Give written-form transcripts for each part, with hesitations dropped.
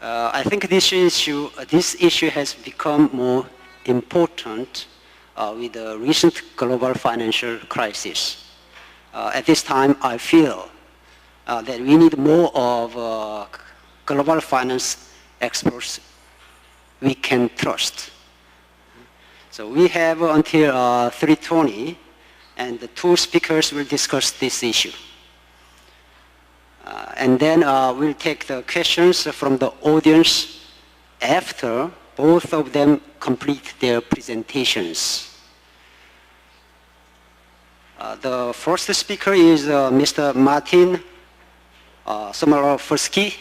I think this issue has become more important with the recent global financial crisis. At this time, I feel that we need more of global finance experts we can trust. So we have until 3:20, and the two speakers will discuss this issue. And then we'll take the questions from the audience after both of them complete their presentations. The first speaker is Mr. Martin Somolowski.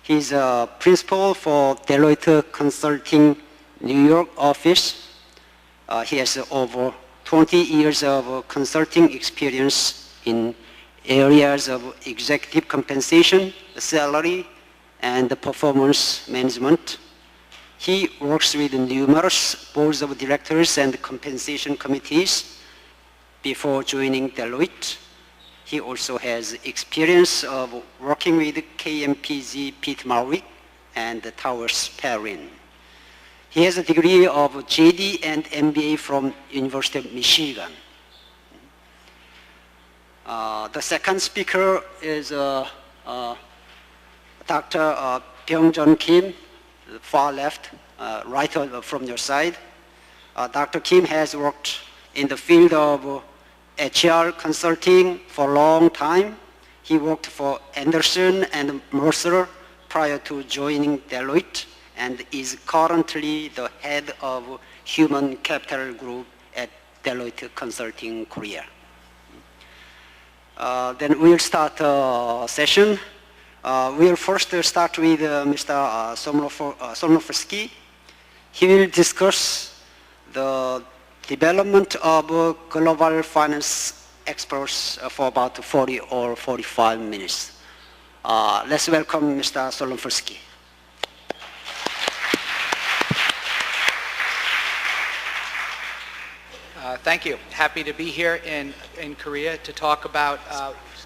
He's a principal for Deloitte Consulting New York office. He has over 20 years of consulting experience in areas of executive compensation, salary, and performance management. He works with numerous boards of directors and compensation committees before joining Deloitte. He also has experience of working with KMPG Pete Marwick and Towers Perrin. He has a degree of JD and MBA from University of Michigan. The second speaker is Dr. Byung-Jun Kim, far left, right from your side. Dr. Kim has worked in the field of HR consulting for a long time. He worked for Anderson and Mercer prior to joining Deloitte and is currently the head of Human Capital Group at Deloitte Consulting Korea. Then we'll start a session. We'll first start with Mr. Somolowski. He will discuss the development of global finance experts for about 40 or 45 minutes. Let's welcome Mr. Somolowski. Thank you. Happy to be here in Korea to talk about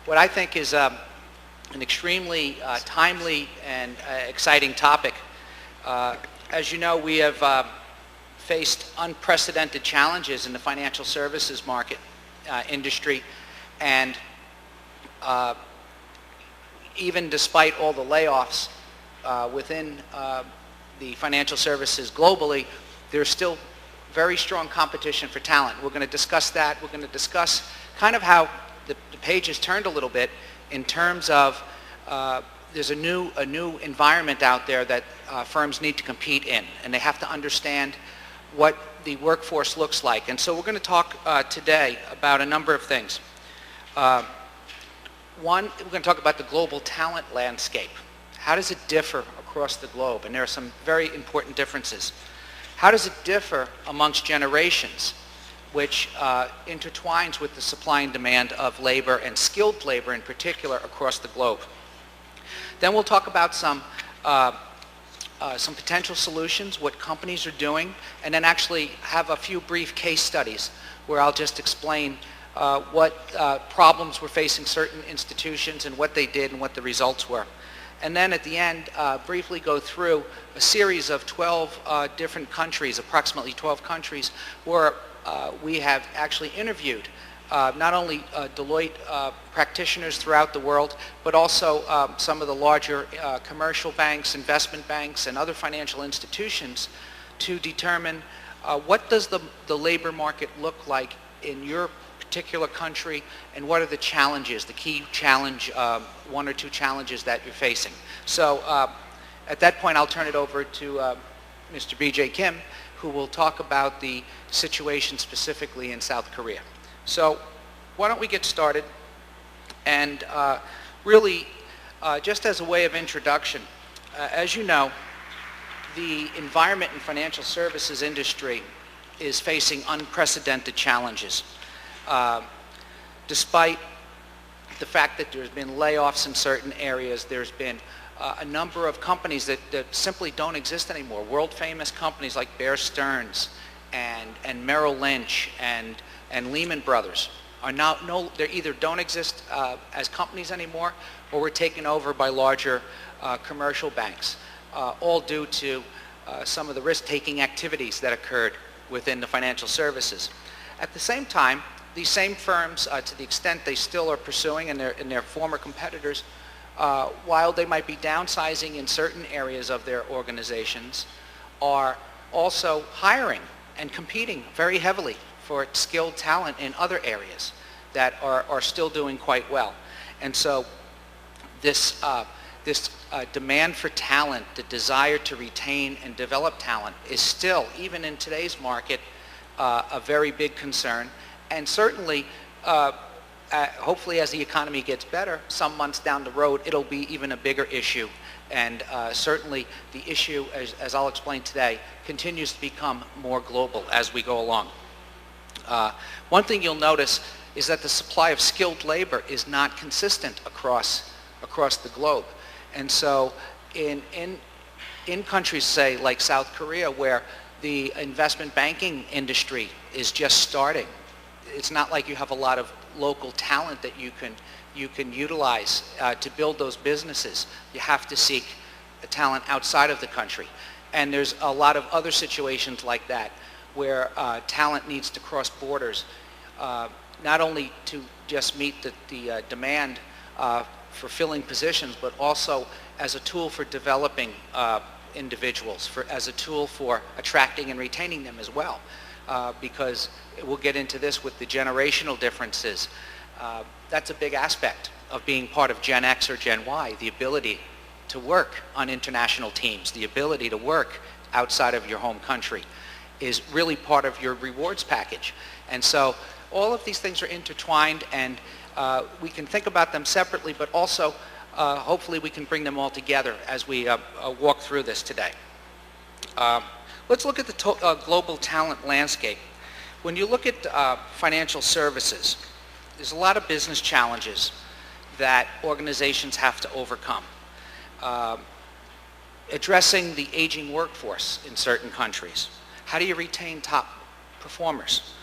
what I think is an extremely timely and exciting topic. As you know, we have faced unprecedented challenges in the financial services market industry, and even despite all the layoffs within the financial services globally, there's still very strong competition for talent. We're going to discuss that. We're going to discuss kind of how the page has turned a little bit in terms of there's a new environment out there that firms need to compete in, and they have to understand what the workforce looks like. And so we're going to talk today about a number of things. One, we're going to talk about the global talent landscape. How does it differ across the globe? And there are some very important differences. How does it differ amongst generations, which intertwines with the supply and demand of labor and skilled labor in particular across the globe? Then we'll talk about some potential solutions, what companies are doing, and then actually have a few brief case studies where I'll just explain what problems were facing certain institutions and what they did and what the results were. And then at the end, briefly go through a series of 12 different countries, approximately 12 countries, where we have actually interviewed not only Deloitte practitioners throughout the world, but also some of the larger commercial banks, investment banks, and other financial institutions to determine what does the labor market look like in your particular country, and what are the challenges, the key challenge, one or two challenges that you're facing. So at that point, I'll turn it over to Mr. B.J. Kim, who will talk about the situation specifically in South Korea. So why don't we get started? And really, just as a way of introduction, as you know, the environment in financial services industry is facing unprecedented challenges. Despite the fact that there's been layoffs in certain areas, there's been a number of companies that simply don't exist anymore. World famous companies like Bear Stearns and Merrill Lynch and Lehman Brothers are now they either don't exist as companies anymore, or were taken over by larger commercial banks. all due to some of the risk-taking activities that occurred within the financial services. At the same time, these same firms, to the extent they still are pursuing and their former competitors, while they might be downsizing in certain areas of their organizations, are also hiring and competing very heavily for skilled talent in other areas that are still doing quite well. And so this demand for talent, the desire to retain and develop talent is still, even in today's market, a very big concern. And certainly, hopefully as the economy gets better, some months down the road, it'll be even a bigger issue. And certainly the issue, as I'll explain today, continues to become more global as we go along. One thing you'll notice is that the supply of skilled labor is not consistent across the globe. And so in countries, say, like South Korea, where the investment banking industry is just starting, it's not like you have a lot of local talent that you can utilize to build those businesses. You have to seek talent outside of the country. And there's a lot of other situations like that where talent needs to cross borders, not only to just meet the demand for filling positions, but also as a tool for developing individuals, as a tool for attracting and retaining them as well. Because we'll get into this with the generational differences. That's a big aspect of being part of Gen X or Gen Y, the ability to work on international teams, the ability to work outside of your home country is really part of your rewards package. And so all of these things are intertwined, and we can think about them separately, but also hopefully we can bring them all together as we walk through this today. Let's look at the global talent landscape. When you look at financial services, there's a lot of business challenges that organizations have to overcome. Addressing the aging workforce in certain countries. How do you retain top performers?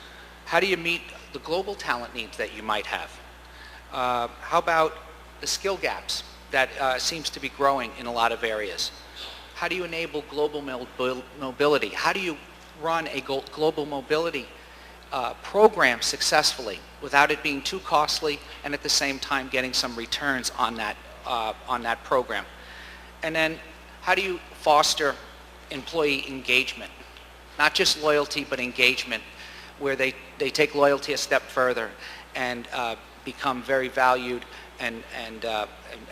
How do you meet the global talent needs that you might have? How about the skill gaps that seems to be growing in a lot of areas? How do you enable global mobility? How do you run a global mobility program successfully without it being too costly and at the same time getting some returns on that program? And then how do you foster employee engagement? Not just loyalty, but engagement, where they take loyalty a step further and become very valued and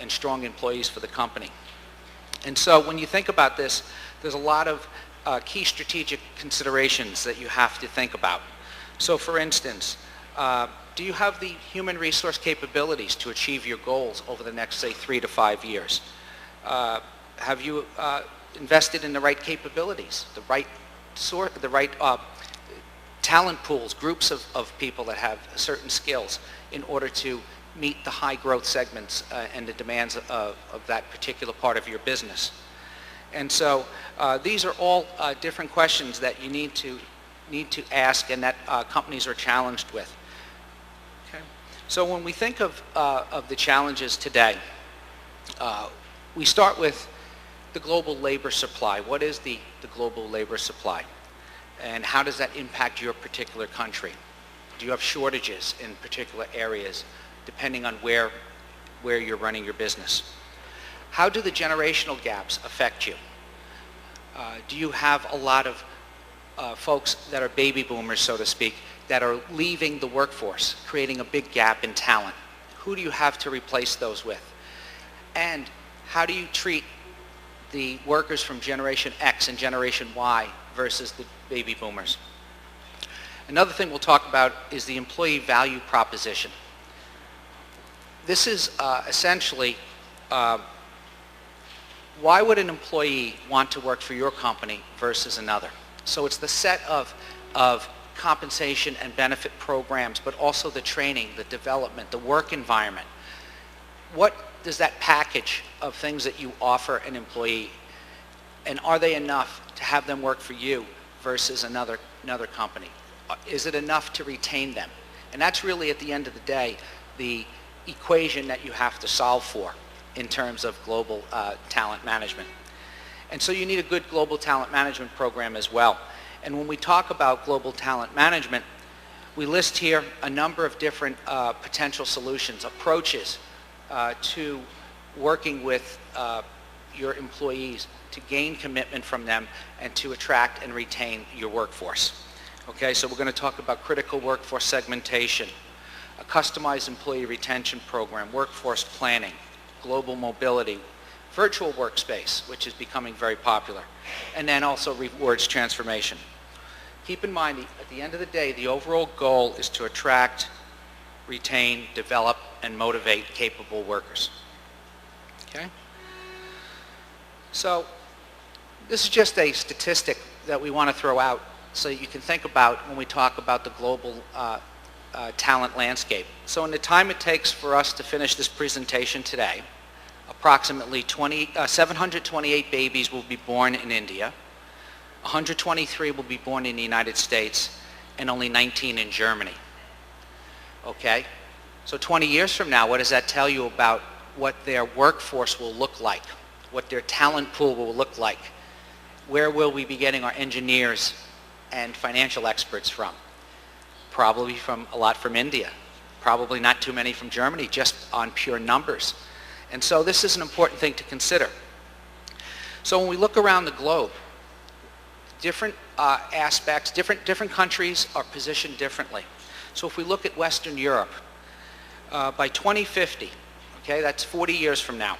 strong employees for the company. And so when you think about this, there's a lot of key strategic considerations that you have to think about. So for instance, do you have the human resource capabilities to achieve your goals over the next, say, 3 to 5 years? Have you invested in the right capabilities, the right talent pools, groups of people that have certain skills in order to meet the high growth segments and the demands of that particular part of your business? And so these are all different questions that you need to ask and that companies are challenged with. Okay. So when we think of the challenges today, we start with the global labor supply. What is the global labor supply? And how does that impact your particular country? Do you have shortages in particular areas depending on where you're running your business? How do the generational gaps affect you? Do you have a lot of folks that are baby boomers, so to speak, that are leaving the workforce, creating a big gap in talent? Who do you have to replace those with? And how do you treat the workers from Generation X and Generation Y versus the baby boomers? Another thing we'll talk about is the employee value proposition. This is essentially, why would an employee want to work for your company versus another? So it's the set of compensation and benefit programs, but also the training, the development, the work environment. What does that package of things that you offer an employee, and are they enough to have them work for you versus another company? Is it enough to retain them? And that's really, at the end of the day, the equation that you have to solve for in terms of global talent management. And so you need a good global talent management program as well. And when we talk about global talent management, we list here a number of different potential solutions, approaches to working with your employees to gain commitment from them and to attract and retain your workforce. Okay, so we're going to talk about critical workforce segmentation, a customized employee retention program, workforce planning, global mobility, virtual workspace, which is becoming very popular, and then also rewards transformation. Keep in mind, at the end of the day, the overall goal is to attract, retain, develop, and motivate capable workers. Okay? So this is just a statistic that we want to throw out so you can think about when we talk about the global talent landscape. So in the time it takes for us to finish this presentation today, approximately 728 babies will be born in India, 123 will be born in the United States, and only 19 in Germany. Okay? So 20 years from now, what does that tell you about what their workforce will look like, what their talent pool will look like? Where will we be getting our engineers and financial experts from? Probably a lot from India. Probably not too many from Germany, just on pure numbers. And so this is an important thing to consider. So when we look around the globe, different aspects, different countries are positioned differently. So if we look at Western Europe, by 2050, okay, that's 40 years from now,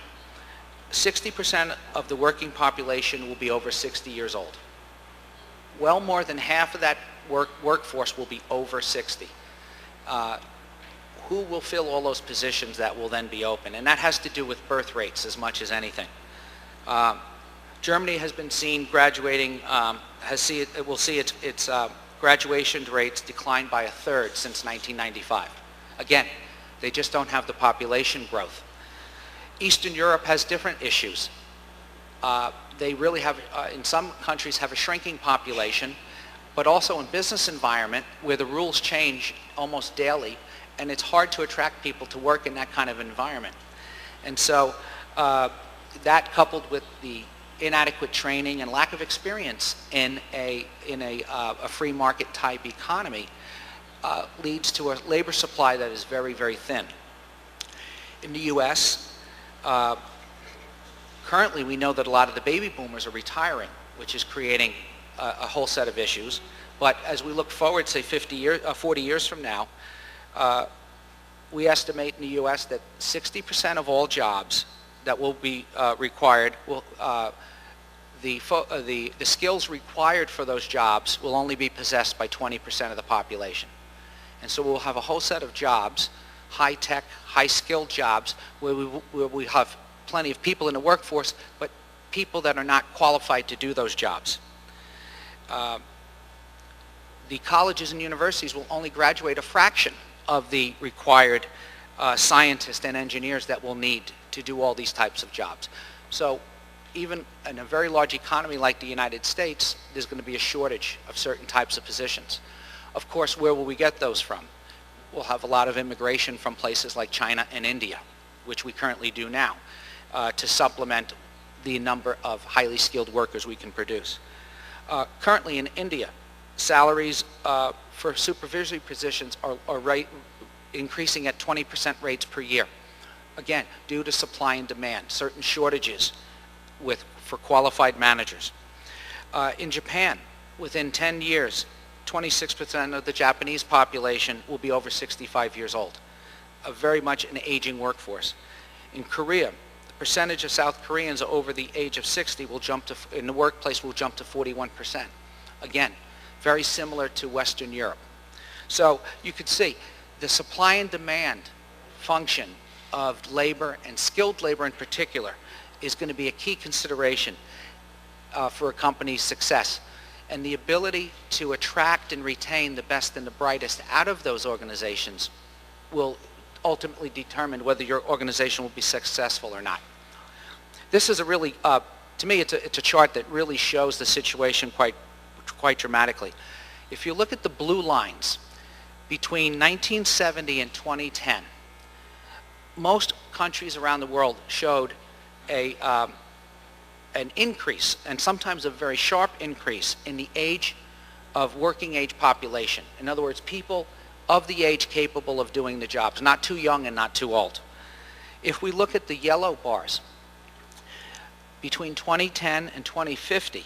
60% of the working population will be over 60 years old. Well more than half of that workforce will be over 60. Who will fill all those positions that will then be open? And that has to do with birth rates as much as anything. Germany has been seen graduating, will see its graduation rates decline by 1/3 since 1995. Again, they just don't have the population growth. Eastern Europe has different issues. They really have, in some countries, have a shrinking population, but also in business environment where the rules change almost daily, and it's hard to attract people to work in that kind of environment. And so that, coupled with the inadequate training and lack of experience in a free market type economy, leads to a labor supply that is very, very thin. In the U.S., currently we know that a lot of the baby boomers are retiring, which is creating a whole set of issues. But as we look forward, say 40 years from now, we estimate in the U.S. that 60% of all jobs that will be required, the skills required for those jobs will only be possessed by 20% of the population. And so we'll have a whole set of jobs, high-tech, high-skilled jobs, where we have plenty of people in the workforce, but people that are not qualified to do those jobs. The colleges and universities will only graduate a fraction of the required scientists and engineers that we'll need to do all these types of jobs. So even in a very large economy like the United States, there's going to be a shortage of certain types of positions. Of course, where will we get those from? We'll have a lot of immigration from places like China and India, which we currently do now, to supplement the number of highly skilled workers we can produce. Currently in India, salaries for supervisory positions are increasing at 20% rates per year. Again, due to supply and demand, certain shortages for qualified managers. In Japan, within 10 years, 26% of the Japanese population will be over 65 years old. Very much an aging workforce. In Korea, the percentage of South Koreans over the age of 60 will jump to, in the workplace, will jump to 41%. Again, very similar to Western Europe. So you could see the supply and demand function of labor, and skilled labor in particular, is going to be a key consideration for a company's success. And the ability to attract and retain the best and the brightest out of those organizations will ultimately determine whether your organization will be successful or not. This is a really, to me, it's a chart that really shows the situation quite dramatically. If you look at the blue lines between 1970 and 2010, most countries around the world showed a an increase, and sometimes a very sharp increase, in the age of working age population. In other words, people of the age capable of doing the jobs, not too young and not too old. If we look at the yellow bars, between 2010 and 2050,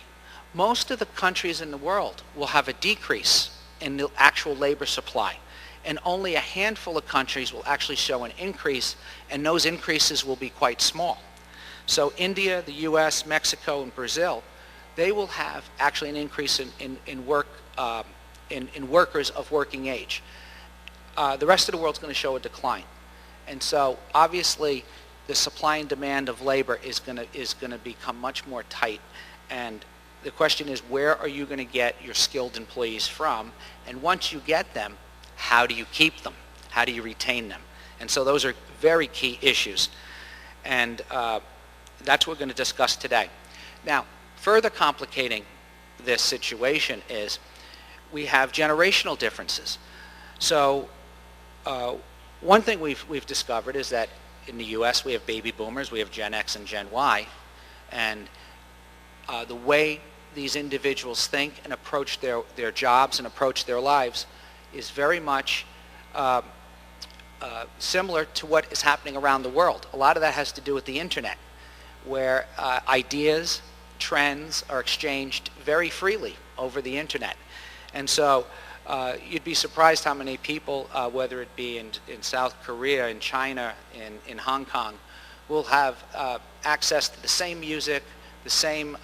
most of the countries in the world will have a decrease in the actual labor supply, and only a handful of countries will actually show an increase, and those increases will be quite small. So India, the US, Mexico, and Brazil, they will have actually an increase in workers of working age. The rest of the world's going to show a decline. And so obviously the supply and demand of labor is going to become much more tight. And the question is, where are you going to get your skilled employees from? And once you get them, how do you keep them? How do you retain them? And so those are very key issues. And that's what we're going to discuss today. Now, further complicating this situation is we have generational differences. So one thing we've discovered is that in the US we have baby boomers, we have Gen X and Gen Y, and the way these individuals think and approach their jobs and approach their lives is very much similar to what is happening around the world. A lot of that has to do with the internet, where ideas, trends are exchanged very freely over the internet. And so you'd be surprised how many people, whether it be in South Korea, in China, in Hong Kong, will have access to the same music, the same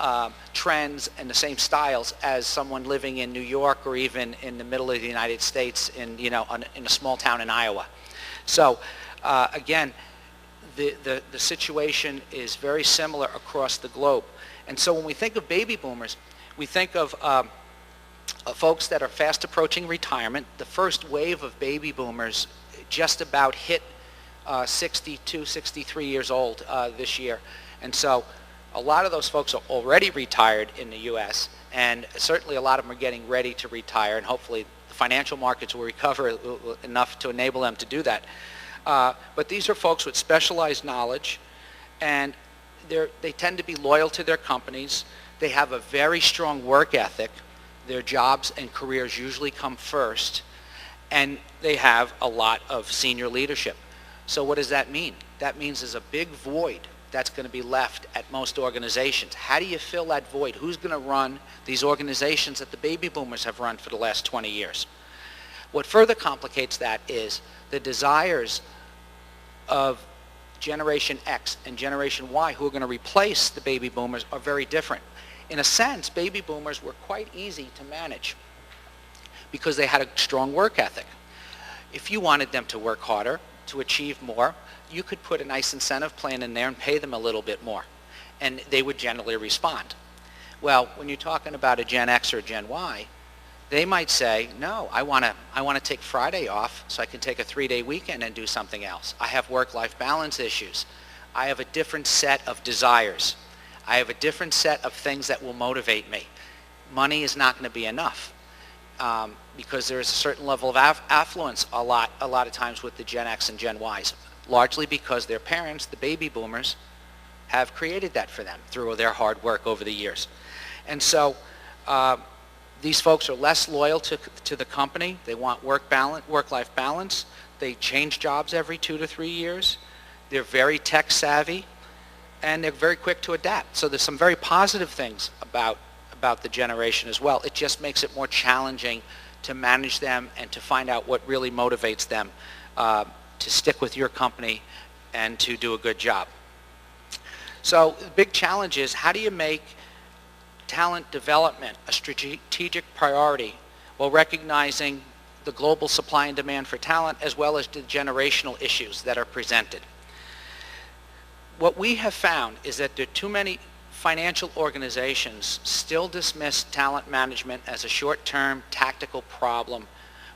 trends, and the same styles as someone living in New York or even in the middle of the United States in a small town in Iowa. So again, the situation is very similar across the globe. And so when we think of baby boomers, we think of folks that are fast approaching retirement. The first wave of baby boomers just about hit 62, 63 years old this year. And so a lot of those folks are already retired in the U.S., and certainly a lot of them are getting ready to retire, and hopefully the financial markets will recover enough to enable them to do that. But these are folks with specialized knowledge, and they tend to be loyal to their companies. They have a very strong work ethic. Their jobs and careers usually come first, and they have a lot of senior leadership. So what does that mean? That means there's a big void that's going to be left at most organizations. How do you fill that void? Who's going to run these organizations that the baby boomers have run for the last 20 years? What further complicates that is the desires of Generation X and Generation Y, who are going to replace the baby boomers, are very different. In a sense, baby boomers were quite easy to manage because they had a strong work ethic. If you wanted them to work harder, to achieve more, you could put a nice incentive plan in there and pay them a little bit more, and they would generally respond. Well, when you're talking about a Gen X or a Gen Y, they might say, no, I want to take Friday off so I can take a 3-day weekend and do something else. I have work-life balance issues. I have a different set of desires. I have a different set of things that will motivate me. Money is not going to be enough because there is a certain level of affluence a lot of times with the Gen X and Gen Ys, largely because their parents, the baby boomers, have created that for them through their hard work over the years. And so these folks are less loyal to the company. They want work-life balance. They change jobs every 2 to 3 years. They're very tech savvy, and they're very quick to adapt. So there's some very positive things about the generation as well. It just makes it more challenging to manage them and to find out what really motivates them to stick with your company and to do a good job. So the big challenge is, how do you make talent development a strategic priority while recognizing the global supply and demand for talent as well as the generational issues that are presented? What we have found is that there are too many financial organizations still dismiss talent management as a short-term tactical problem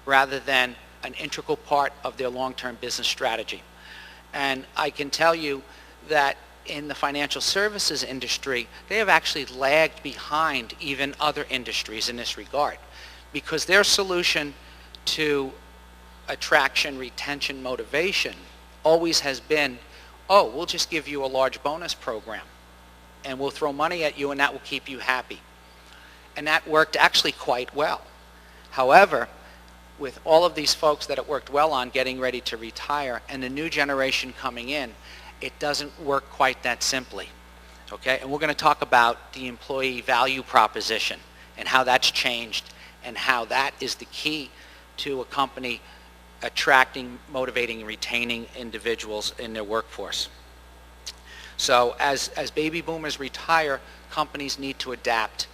rather than an integral part of their long-term business strategy. And I can tell you that in the financial services industry, they have actually lagged behind even other industries in this regard, because their solution to attraction, retention, motivation always has been, oh, we'll just give you a large bonus program and we'll throw money at you and that will keep you happy. And that worked actually quite well. However, with all of these folks that it worked well on getting ready to retire and the new generation coming in, it doesn't work quite that simply. Okay, and we're going to talk about the employee value proposition and how that's changed and how that is the key to a company attracting, motivating, and retaining individuals in their workforce. So as baby boomers retire, companies need to adapt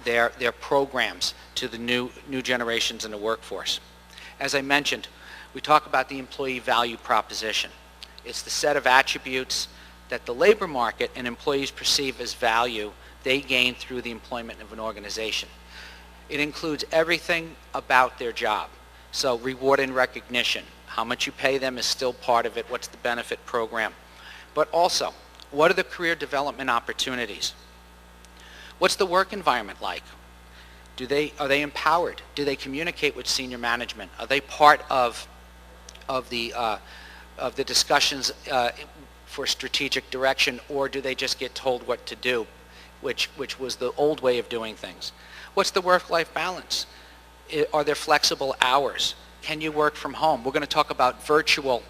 their programs to the new generations in the workforce. As I mentioned, we talk about the employee value proposition. It's the set of attributes that the labor market and employees perceive as value they gain through the employment of an organization. It includes everything about their job. So reward and recognition, how much you pay them is still part of it, what's the benefit program. But also, what are the career development opportunities? What's the work environment like? Are they empowered? Do they communicate with senior management? Are they part of the discussions for strategic direction, or do they just get told what to do, which was the old way of doing things? What's the work-life balance? Are there flexible hours? Can you work from home? We're going to talk about virtual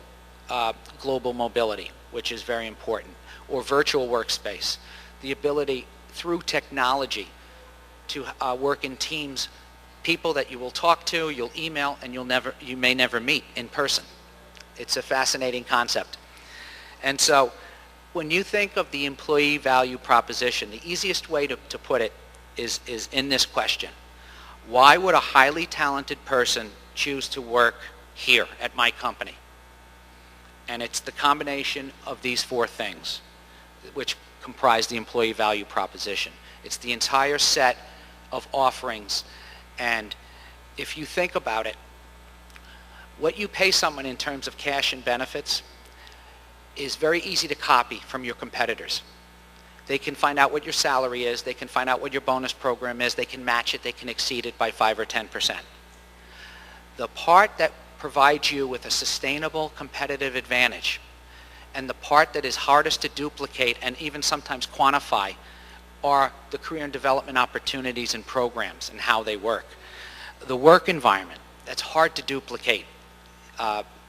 global mobility, which is very important, or virtual workspace, the ability through technology to work in teams, people that you will talk to, you'll email, and you may never meet in person. It's a fascinating concept. And so when you think of the employee value proposition, the easiest way to put it is in this question. Why would a highly talented person choose to work here at my company? And it's the combination of these four things which comprise the employee value proposition. It's the entire set of offerings, and if you think about it, what you pay someone in terms of cash and benefits is very easy to copy from your competitors. They can find out what your salary is, they can find out what your bonus program is, they can match it, they can exceed it by 5 or 10%. The part that provides you with a sustainable competitive advantage, and the part that is hardest to duplicate and even sometimes quantify, are the career and development opportunities and programs and how they work. The work environment, that's hard to duplicate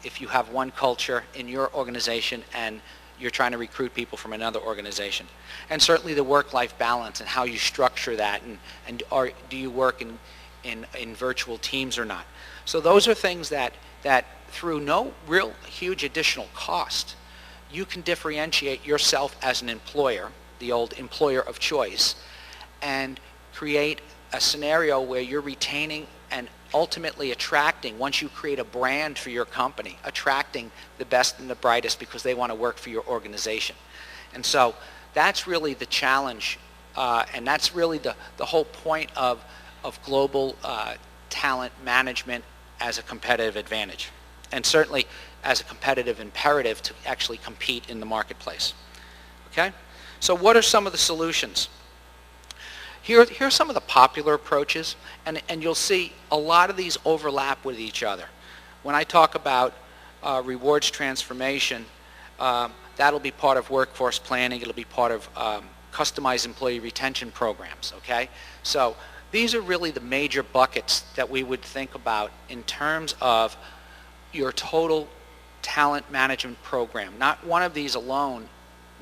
if you have one culture in your organization and you're trying to recruit people from another organization. And certainly the work-life balance and how you structure that, and do you work in virtual teams or not. So those are things that through no real huge additional cost, you can differentiate yourself as an employer, the old employer of choice, and create a scenario where you're retaining and ultimately attracting, once you create a brand for your company, attracting the best and the brightest because they want to work for your organization. And so that's really the challenge, and that's really the whole point of global talent management as a competitive advantage, and certainly as a competitive imperative to actually compete in the marketplace. Okay? So what are some of the solutions? Here's some of the popular approaches, and you'll see a lot of these overlap with each other. When I talk about rewards transformation, that'll be part of workforce planning, it'll be part of customized employee retention programs, okay? So these are really the major buckets that we would think about in terms of your total talent management program. Not one of these alone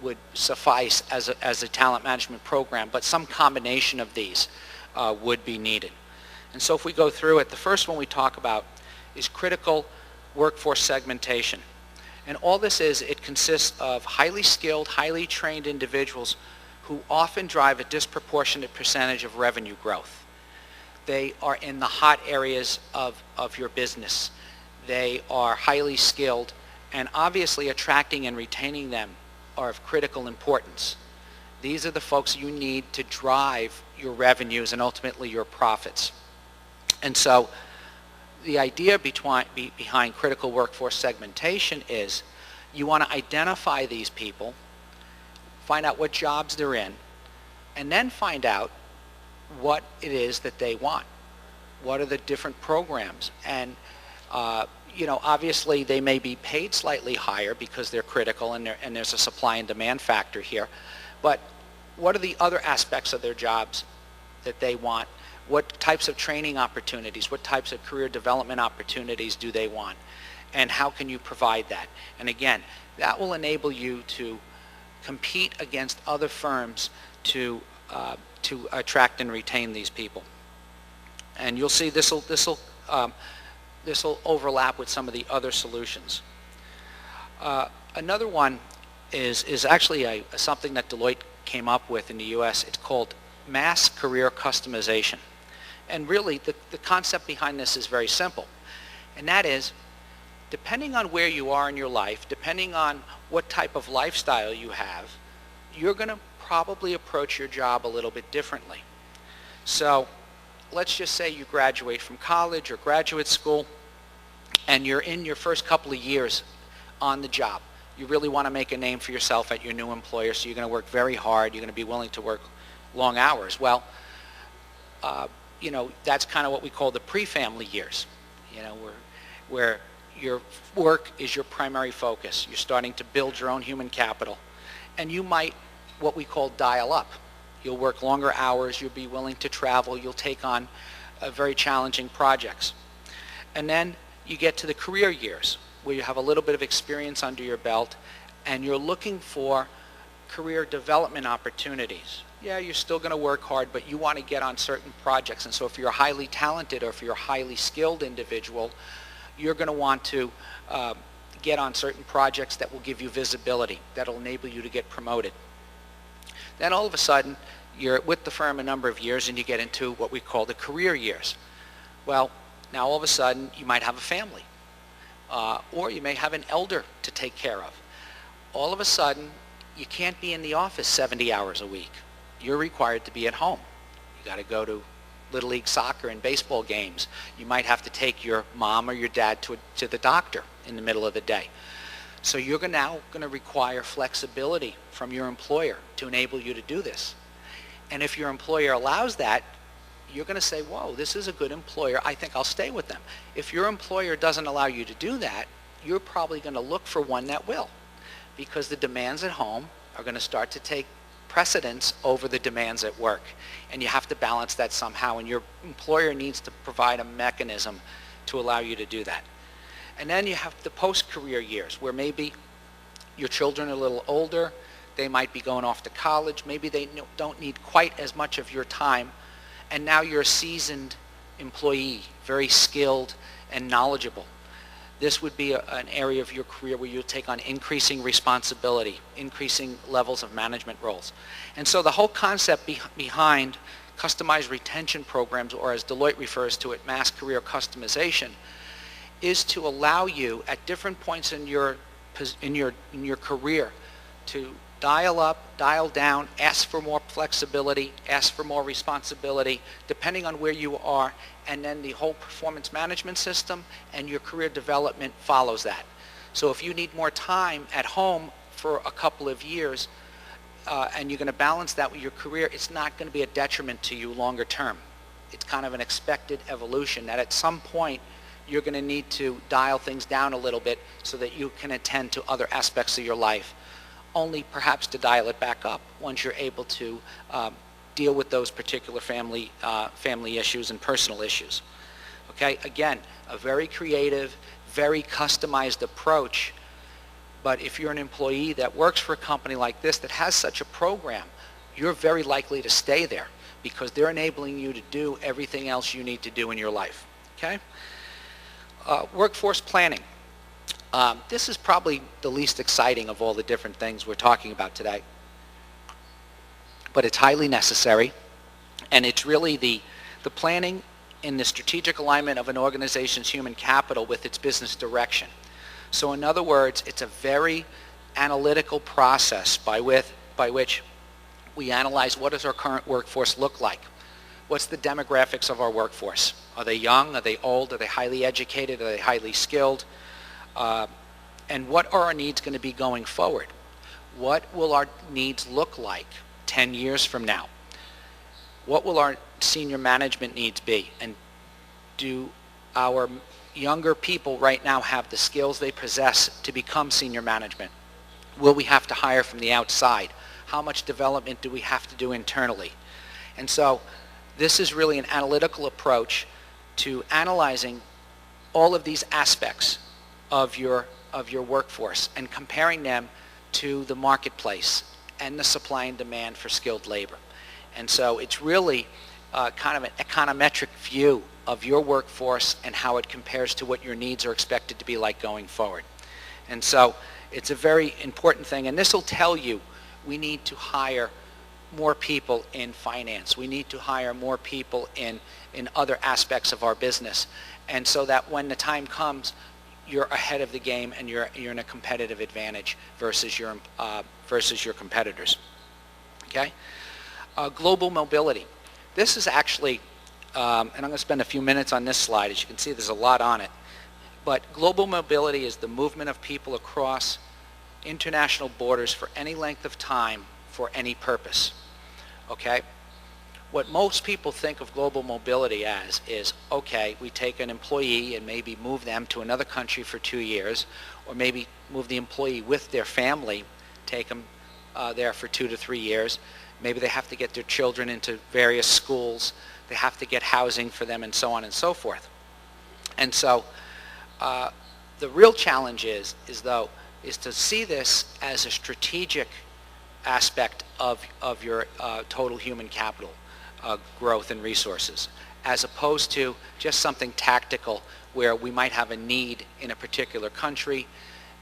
would suffice as a talent management program, but some combination of these would be needed. And so if we go through it, the first one we talk about is critical workforce segmentation. And all this is, it consists of highly skilled, highly trained individuals who often drive a disproportionate percentage of revenue growth. They are in the hot areas of your business. They are highly skilled, and obviously attracting and retaining them are of critical importance. These are the folks you need to drive your revenues and ultimately your profits. And so the idea behind critical workforce segmentation is you want to identify these people, find out what jobs they're in, and then find out what it is that they want. What are the different programs? And obviously they may be paid slightly higher because they're critical and there's a supply and demand factor here. But what are the other aspects of their jobs that they want? What types of training opportunities, what types of career development opportunities do they want? And how can you provide that? And again, that will enable you to compete against other firms to attract and retain these people. And you'll see this will overlap with some of the other solutions. Another one is actually something that Deloitte came up with in the US. It's called mass career customization. And really, the concept behind this is very simple. And that is, depending on where you are in your life, depending on what type of lifestyle you have, you're going to probably approach your job a little bit differently. So let's just say you graduate from college or graduate school, and you're in your first couple of years on the job. You really want to make a name for yourself at your new employer, so you're going to work very hard. You're going to be willing to work long hours. Well, you know, that's kind of what we call the pre-family years, you know, where your work is your primary focus. You're starting to build your own human capital. And you might, what we call, dial up. You'll work longer hours. You'll be willing to travel. You'll take on very challenging projects. And then you get to the career years, where you have a little bit of experience under your belt, and you're looking for career development opportunities. Yeah, you're still going to work hard, but you want to get on certain projects. And so if you're a highly talented or if you're a highly skilled individual, you're going to want to get on certain projects that will give you visibility, that will enable you to get promoted. Then all of a sudden, you're with the firm a number of years and you get into what we call the career years. Well, now all of a sudden, you might have a family, or you may have an elder to take care of. All of a sudden, you can't be in the office 70 hours a week. You're required to be at home. You got to go to Little League soccer and baseball games. You might have to take your mom or your dad to the doctor in the middle of the day. So you're now going to require flexibility from your employer to enable you to do this. And if your employer allows that, you're going to say, whoa, this is a good employer. I think I'll stay with them. If your employer doesn't allow you to do that, you're probably going to look for one that will, because the demands at home are going to start to take precedence over the demands at work. And you have to balance that somehow, and your employer needs to provide a mechanism to allow you to do that. And then you have the post-career years, where maybe your children are a little older, they might be going off to college, maybe they don't need quite as much of your time, and now you're a seasoned employee, very skilled and knowledgeable. This would be an area of your career where you'll take on increasing responsibility, increasing levels of management roles. And so the whole concept behind customized retention programs, or as Deloitte refers to it, mass career customization, is to allow you at different points in your career to dial up, dial down, ask for more flexibility, ask for more responsibility, depending on where you are, and then the whole performance management system and your career development follows that. So if you need more time at home for a couple of years, and you're going to balance that with your career, it's not going to be a detriment to you longer term. It's kind of an expected evolution that at some point you're going to need to dial things down a little bit so that you can attend to other aspects of your life, only perhaps to dial it back up once you're able to deal with those particular family issues and personal issues. Okay, again, a very creative, very customized approach, but if you're an employee that works for a company like this that has such a program, you're very likely to stay there because they're enabling you to do everything else you need to do in your life. Okay? Workforce planning. This is probably the least exciting of all the different things we're talking about today, but it's highly necessary, and it's really the planning in the strategic alignment of an organization's human capital with its business direction. So in other words, it's a very analytical process by which we analyze what does our current workforce look like. What's the demographics of our workforce? Are they young? Are they old? Are they highly educated? Are they highly skilled? And what are our needs going to be going forward? What will our needs look like 10 years from now? What will our senior management needs be? And do our younger people right now have the skills they possess to become senior management? Will we have to hire from the outside? how much development do we have to do internally. And so this is really an analytical approach to analyzing all of these aspects of your workforce and comparing them to the marketplace and the supply and demand for skilled labor. And so it's really kind of an econometric view of your workforce and how it compares to what your needs are expected to be like going forward. And so it's a very important thing, and this will tell you we need to hire more people in finance. We need to hire more people in other aspects of our business, and so that when the time comes, you're ahead of the game and you're in a competitive advantage versus your competitors. Okay? Global mobility. This is actually, and I'm going to spend a few minutes on this slide. As you can see, there's a lot on it. But global mobility is the movement of people across international borders for any length of time for any purpose. Okay? What most people think of global mobility as is, okay, we take an employee and maybe move them to another country for 2 years, or maybe move the employee with their family, take them there for 2 to 3 years. Maybe they have to get their children into various schools. They have to get housing for them and so on and so forth. And so the real challenge is to see this as a strategic aspect of your total human capital growth and resources, as opposed to just something tactical where we might have a need in a particular country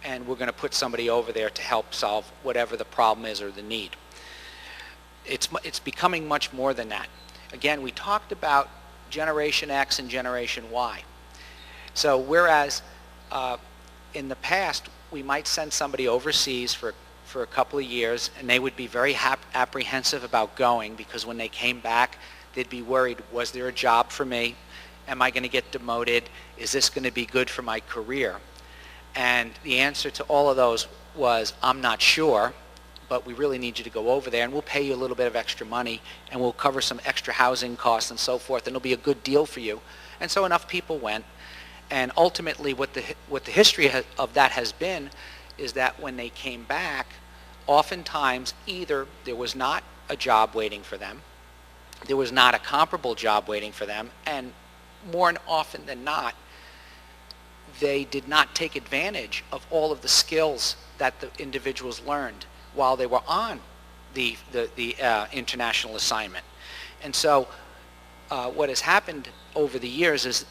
and we're going to put somebody over there to help solve whatever the problem is or the need. It's becoming much more than that. Again, we talked about Generation X and Generation Y. So whereas in the past we might send somebody overseas for a couple of years and they would be very apprehensive about going, because when they came back they'd be worried, was there a job for me? Am I going to get demoted? Is this going to be good for my career? And the answer to all of those was, I'm not sure, but we really need you to go over there and we'll pay you a little bit of extra money and we'll cover some extra housing costs and so forth, and it'll be a good deal for you. And so enough people went, and ultimately what the history of that has been is that when they came back, oftentimes either there was not a job waiting for them, there was not a comparable job waiting for them, and more often than not, they did not take advantage of all of the skills that the individuals learned while they were on the international assignment. And so what has happened over the years is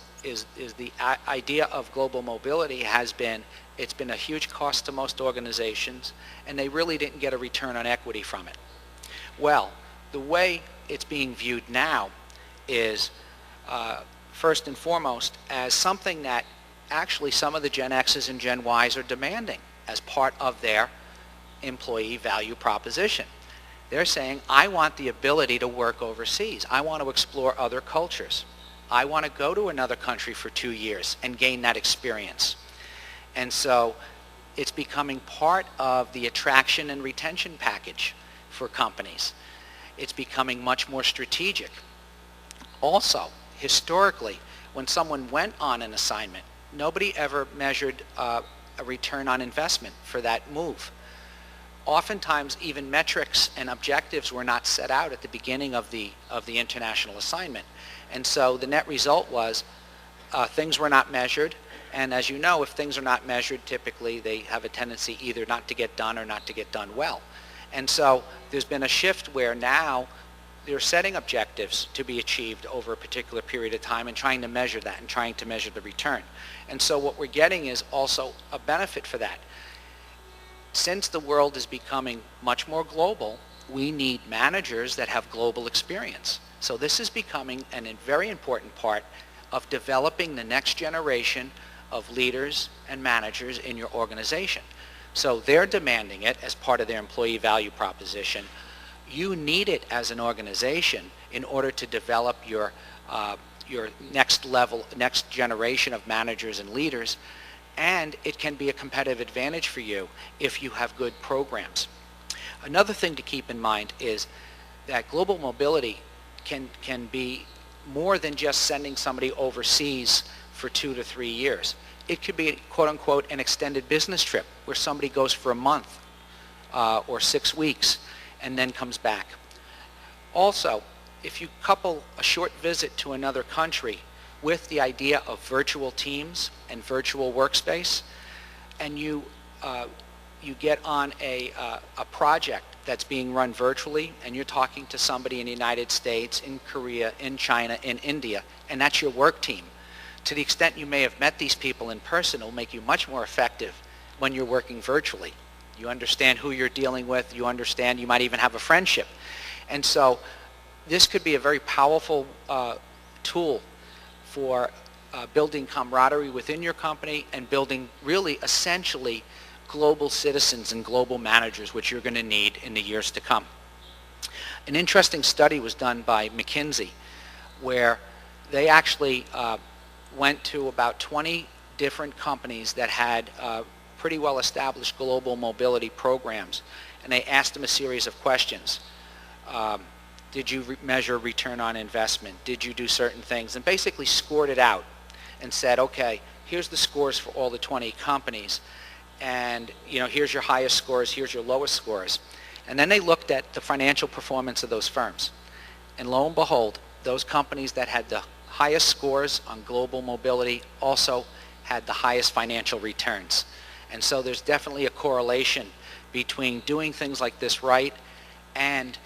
the idea of global mobility has been, it's been a huge cost to most organizations, and they really didn't get a return on equity from it. Well, the way it's being viewed now is first and foremost as something that actually some of the Gen X's and Gen Y's are demanding as part of their employee value proposition. They're saying, I want the ability to work overseas. I want to explore other cultures. I want to go to another country for 2 years and gain that experience. And so it's becoming part of the attraction and retention package for companies. It's becoming much more strategic. Also, historically, when someone went on an assignment, nobody ever measured a return on investment for that move. Oftentimes, even metrics and objectives were not set out at the beginning of the international assignment. And so the net result was things were not measured. And as you know, if things are not measured, typically they have a tendency either not to get done or not to get done well. And so there's been a shift where now they're setting objectives to be achieved over a particular period of time and trying to measure that and trying to measure the return. And so what we're getting is also a benefit for that. Since the world is becoming much more global, we need managers that have global experience. So this is becoming a very important part of developing the next generation of leaders and managers in your organization. So they're demanding it as part of their employee value proposition. You need it as an organization in order to develop your next level, next generation of managers and leaders, and it can be a competitive advantage for you if you have good programs. Another thing to keep in mind is that global mobility can be more than just sending somebody overseas for 2 to 3 years. It could be, quote unquote, an extended business trip where somebody goes for a month or 6 weeks, and then comes back. Also, if you couple a short visit to another country with the idea of virtual teams and virtual workspace, and you get on a project that's being run virtually, and you're talking to somebody in the United States, in Korea, in China, in India, and that's your work team. To the extent you may have met these people in person, it will make you much more effective when you're working virtually. You understand who you're dealing with, you understand, you might even have a friendship. And so this could be a very powerful tool for building camaraderie within your company and building really essentially global citizens and global managers, which you're going to need in the years to come. An interesting study was done by McKinsey where they actually went to about 20 different companies that had pretty well established global mobility programs, and they asked them a series of questions. Did you measure return on investment? Did you do certain things? And basically scored it out and said, okay, here's the scores for all the 20 companies, and here's your highest scores, here's your lowest scores. And then they looked at the financial performance of those firms. And lo and behold, those companies that had the highest scores on global mobility also had the highest financial returns. And so there's definitely a correlation between doing things like this right and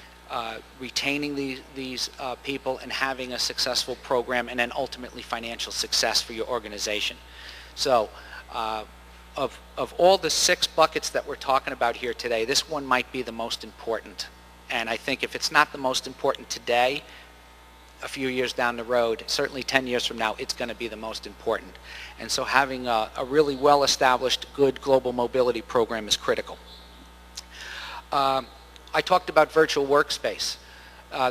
retaining these people and having a successful program, and then ultimately financial success for your organization. So of all the 6 buckets that we're talking about here today, this one might be the most important. And I think if it's not the most important today, a few years down the road, certainly 10 years from now, it's going to be the most important. And so having a really well-established, good global mobility program is critical. I talked about virtual workspace.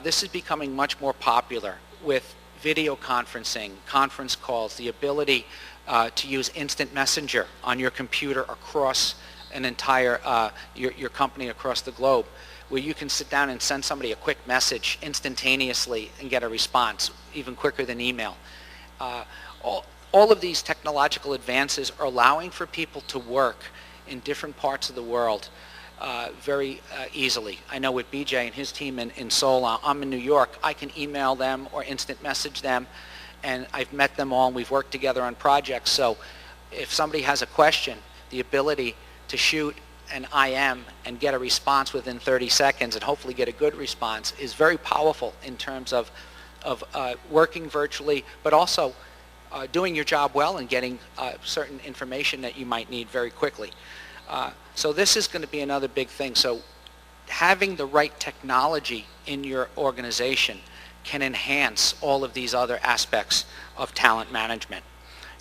This is becoming much more popular with video conferencing, conference calls, the ability to use instant messenger on your computer across an entire, your company across the globe, where you can sit down and send somebody a quick message instantaneously and get a response, even quicker than email. All of these technological advances are allowing for people to work in different parts of the world very easily. I know with BJ and his team in Seoul, I'm in New York, I can email them or instant message them, and I've met them all and we've worked together on projects. So if somebody has a question, the ability to shoot an IM and get a response within 30 seconds and hopefully get a good response is very powerful in terms of working virtually, but also doing your job well and getting certain information that you might need very quickly. So this is going to be another big thing. So having the right technology in your organization can enhance all of these other aspects of talent management.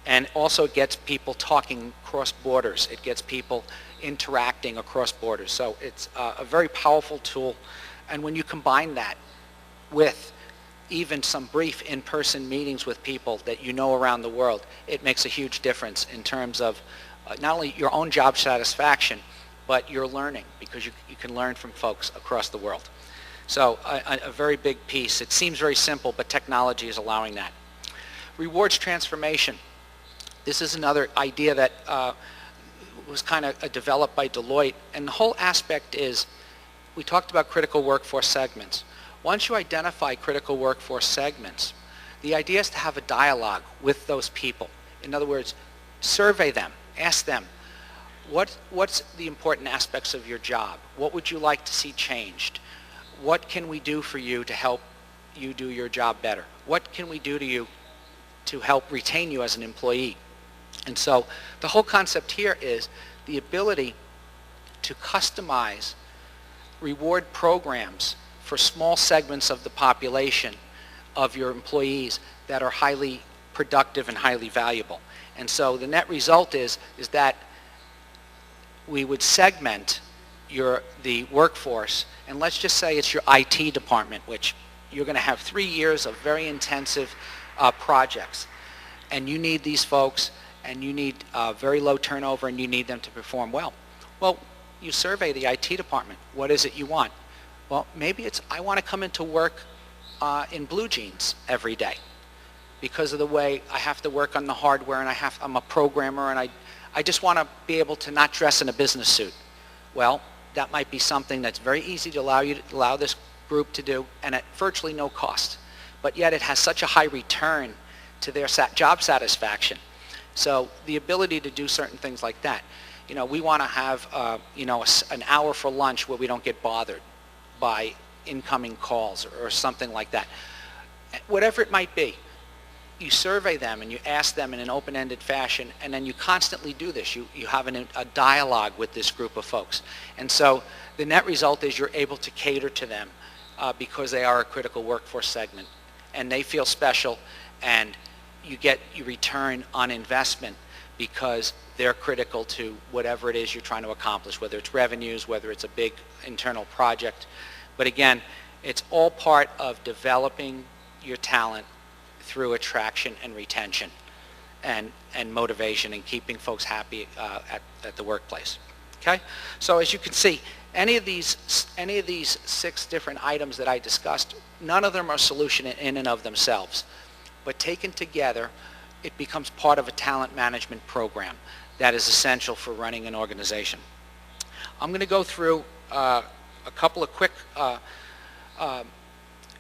And also it gets people talking cross borders. It gets people interacting across borders. So it's a very powerful tool. And when you combine that with even some brief in-person meetings with people that you know around the world, it makes a huge difference in terms of not only your own job satisfaction, but your learning, because you can learn from folks across the world. So a very big piece. It seems very simple, but technology is allowing that. Rewards transformation. This is another idea that was kind of developed by Deloitte, and the whole aspect is, we talked about critical workforce segments. Once you identify critical workforce segments, the idea is to have a dialogue with those people. In other words, survey them, ask them, what's the important aspects of your job? What would you like to see changed? What can we do for you to help you do your job better? What can we do to you to help retain you as an employee? And so the whole concept here is the ability to customize reward programs for small segments of the population of your employees that are highly productive and highly valuable. And so the net result is that we would segment the workforce, and let's just say it's your IT department, which you're going to have 3 years of very intensive projects, and you need these folks, and you need very low turnover, and you need them to perform well. Well, you survey the IT department. What is it you want? Well, maybe it's, I want to come into work in blue jeans every day because of the way I have to work on the hardware, and I'm a programmer, and I just want to be able to not dress in a business suit. Well, that might be something that's very easy to allow this group to do, and at virtually no cost. But yet it has such a high return to their job satisfaction. So the ability to do certain things like that. You know, we want to have, an hour for lunch where we don't get bothered by incoming calls or something like that. Whatever it might be, you survey them and you ask them in an open-ended fashion, and then you constantly do this. You have a dialogue with this group of folks. And so the net result is you're able to cater to them because they are a critical workforce segment, and they feel special, and you return on investment because they're critical to whatever it is you're trying to accomplish, whether it's revenues, whether it's a big internal project. But again, it's all part of developing your talent through attraction and retention and motivation and keeping folks happy at the workplace. Okay? So as you can see, any of these 6 different items that I discussed, none of them are a solution in and of themselves. But taken together, it becomes part of a talent management program that is essential for running an organization. I'm going to go through a couple of quick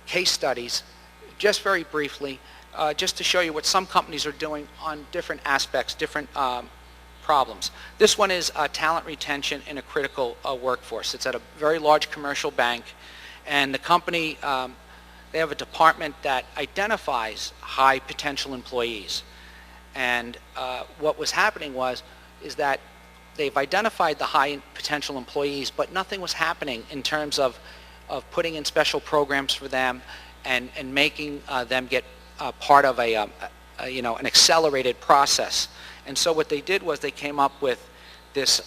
case studies, just very briefly, just to show you what some companies are doing on different aspects, different problems. This one is talent retention in a critical workforce. It's at a very large commercial bank, and the company, they have a department that identifies high potential employees. And what was happening is that they've identified the high potential employees, but nothing was happening in terms of putting in special programs for them and making them get part of an accelerated process. And so what they did was they came up with this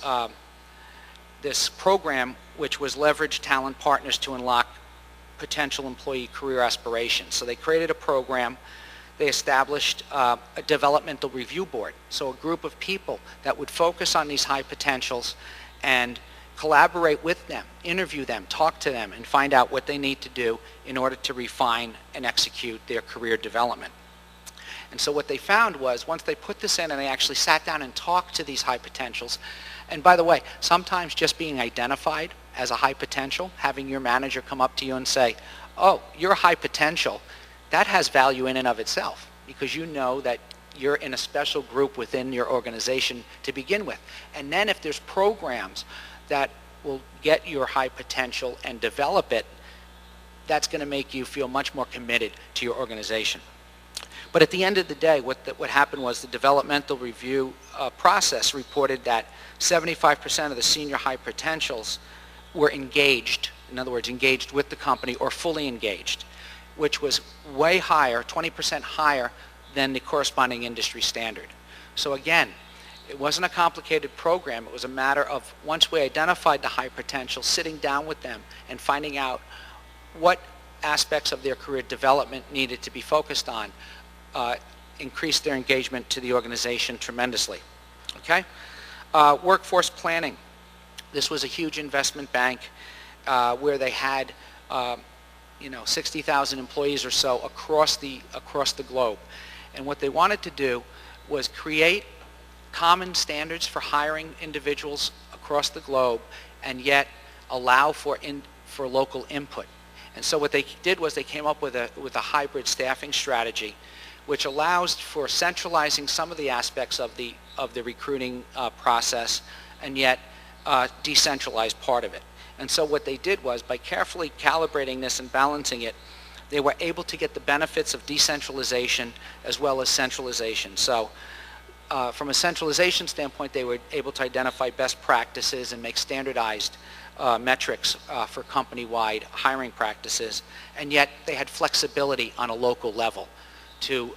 program, which was leverage talent partners to unlock potential employee career aspirations. So they created a program. They established a developmental review board, so a group of people that would focus on these high potentials and collaborate with them, interview them, talk to them, and find out what they need to do in order to refine and execute their career development. And so what they found was, once they put this in and they actually sat down and talked to these high potentials, and by the way, sometimes just being identified as a high potential, having your manager come up to you and say, oh, you're a high potential, that has value in and of itself, because you know that you're in a special group within your organization to begin with. And then if there's programs that will get your high potential and develop it, that's going to make you feel much more committed to your organization. But at the end of the day, what happened was the developmental review process reported that 75% of the senior high potentials were engaged, in other words, engaged with the company or fully engaged, which was way higher, 20% higher than the corresponding industry standard. So again, it wasn't a complicated program. It was a matter of, once we identified the high potential, sitting down with them and finding out what aspects of their career development needed to be focused on, increased their engagement to the organization tremendously. Okay? Workforce planning. This was a huge investment bank where they had 60,000 employees or so across the globe. And what they wanted to do was create common standards for hiring individuals across the globe, and yet allow for local input. And so what they did was they came up with a hybrid staffing strategy, which allows for centralizing some of the aspects of the recruiting process, and yet decentralize part of it. And so what they did was, by carefully calibrating this and balancing it, they were able to get the benefits of decentralization as well as centralization. So from a centralization standpoint, they were able to identify best practices and make standardized metrics for company-wide hiring practices, and yet they had flexibility on a local level to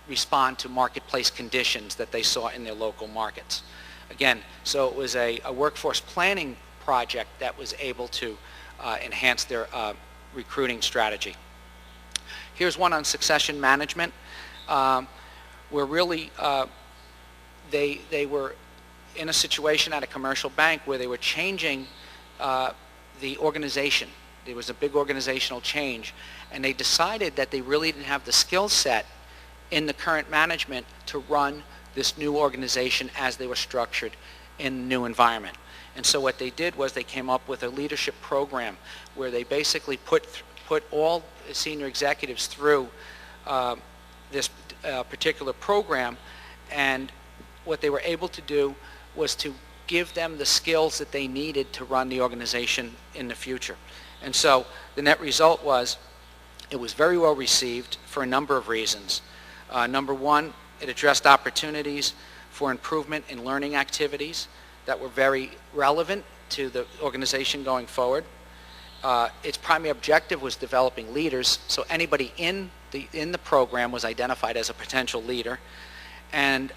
respond to marketplace conditions that they saw in their local markets. Again, so it was a workforce planning project that was able to enhance their recruiting strategy. Here's one on succession management, where really they were in a situation at a commercial bank where they were changing the organization. There was a big organizational change, and they decided that they really didn't have the skill set in the current management to run this new organization as they were structured in the new environment. And so what they did was they came up with a leadership program where they basically put all senior executives through this particular program, and what they were able to do was to give them the skills that they needed to run the organization in the future. And so the net result was it was very well received for a number of reasons. Number one, it addressed opportunities for improvement in learning activities that were very relevant to the organization going forward. Its primary objective was developing leaders, so anybody in the program was identified as a potential leader, and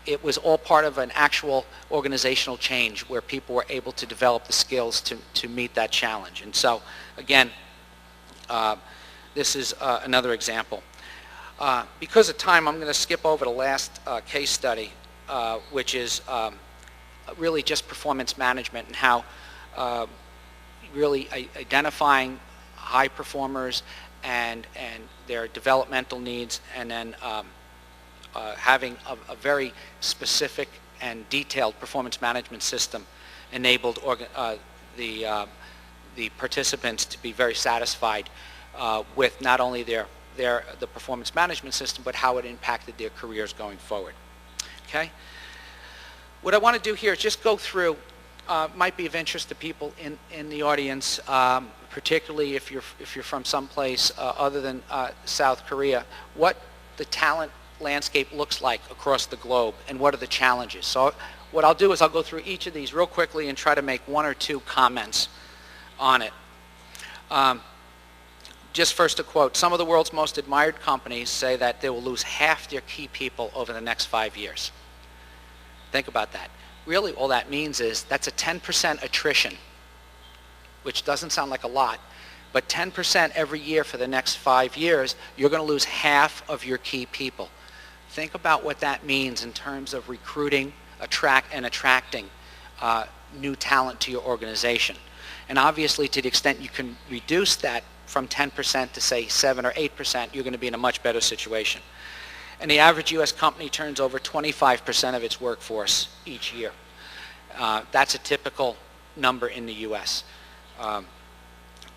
it was all part of an actual organizational change where people were able to develop the skills to meet that challenge. And so, again, this is another example. Because of time, I'm going to skip over the last case study, which is really just performance management and how really identifying high performers and their developmental needs, and then having a very specific and detailed performance management system enabled the participants to be very satisfied with not only the performance management system, but how it impacted their careers going forward. Okay? What I want to do here is just go through, might be of interest to people in the audience, particularly if you're from someplace other than South Korea, what the talent landscape looks like across the globe and what are the challenges. So what I'll do is I'll go through each of these real quickly and try to make one or two comments on it. Just first a quote, some of the world's most admired companies say that they will lose half their key people over the next 5 years. Think about that. Really all that means is that's a 10% attrition, which doesn't sound like a lot, but 10% every year for the next 5 years, you're going to lose half of your key people. Think about what that means in terms of recruiting, attracting new talent to your organization. And obviously, to the extent you can reduce that from 10% to say 7 or 8%, you're going to be in a much better situation. And the average U.S. company turns over 25% of its workforce each year. That's a typical number in the U.S.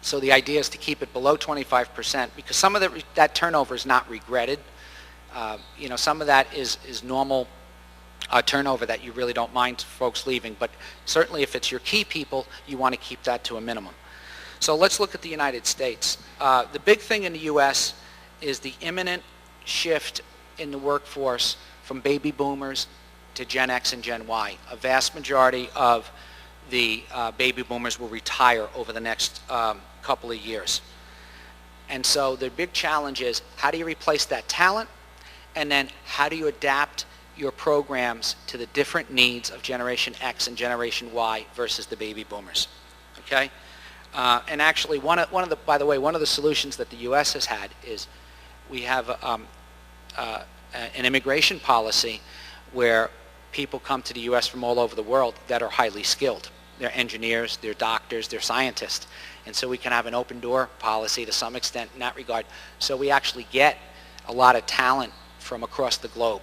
So the idea is to keep it below 25%, because some of that turnover is not regretted. Some of that is normal turnover that you really don't mind folks leaving, but certainly if it's your key people, you want to keep that to a minimum. So let's look at the United States. The big thing in the U.S. is the imminent shift in the workforce from baby boomers to Gen X and Gen Y. A vast majority of the baby boomers will retire over the next couple of years. And so the big challenge is, how do you replace that talent? And then how do you adapt your programs to the different needs of Generation X and Generation Y versus the baby boomers? Okay? And actually, one of the solutions that the U.S. has had is we have an immigration policy where people come to the U.S. from all over the world that are highly skilled. They're engineers, they're doctors, they're scientists. And so we can have an open door policy to some extent in that regard. So we actually get a lot of talent from across the globe.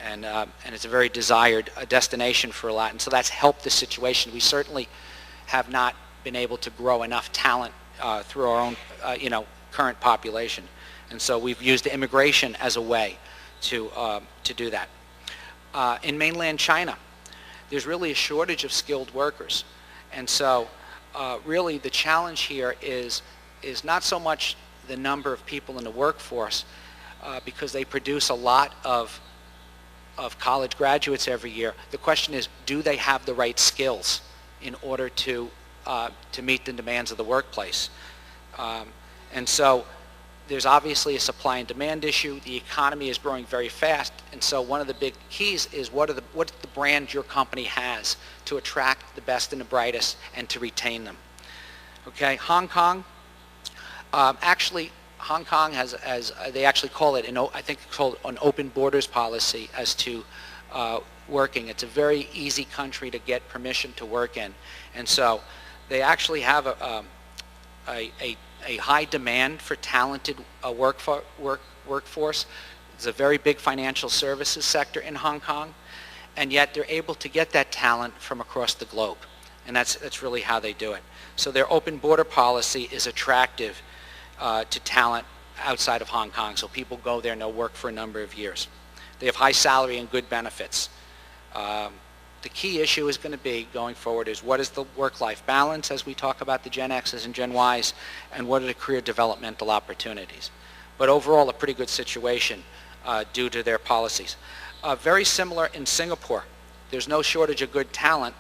And it's a very desired destination for a lot. And so that's helped the situation. We certainly have not been able to grow enough talent through our own current population. And so we've used immigration as a way to do that. In mainland China, there's really a shortage of skilled workers. And so really the challenge here is not so much the number of people in the workforce, because they produce a lot of college graduates every year. The question is, do they have the right skills in order to meet the demands of the workplace? And so there's obviously a supply and demand issue. The economy is growing very fast, and so one of the big keys is what's the brand your company has to attract the best and the brightest and to retain them. Okay, Hong Kong. Actually, Hong Kong has they actually call it I think it's called an open borders policy as to working. It's a very easy country to get permission to work in, and so they actually have a high demand for talented workforce. There's a very big financial services sector in Hong Kong, and yet they're able to get that talent from across the globe. And that's really how they do it. So their open border policy is attractive to talent outside of Hong Kong. So people go there and they'll work for a number of years. They have high salary and good benefits. The key issue is going to be going forward is what is the work-life balance as we talk about the Gen X's and Gen Y's, and what are the career developmental opportunities. But overall, a pretty good situation due to their policies. Very similar in Singapore. There's no shortage of good talent,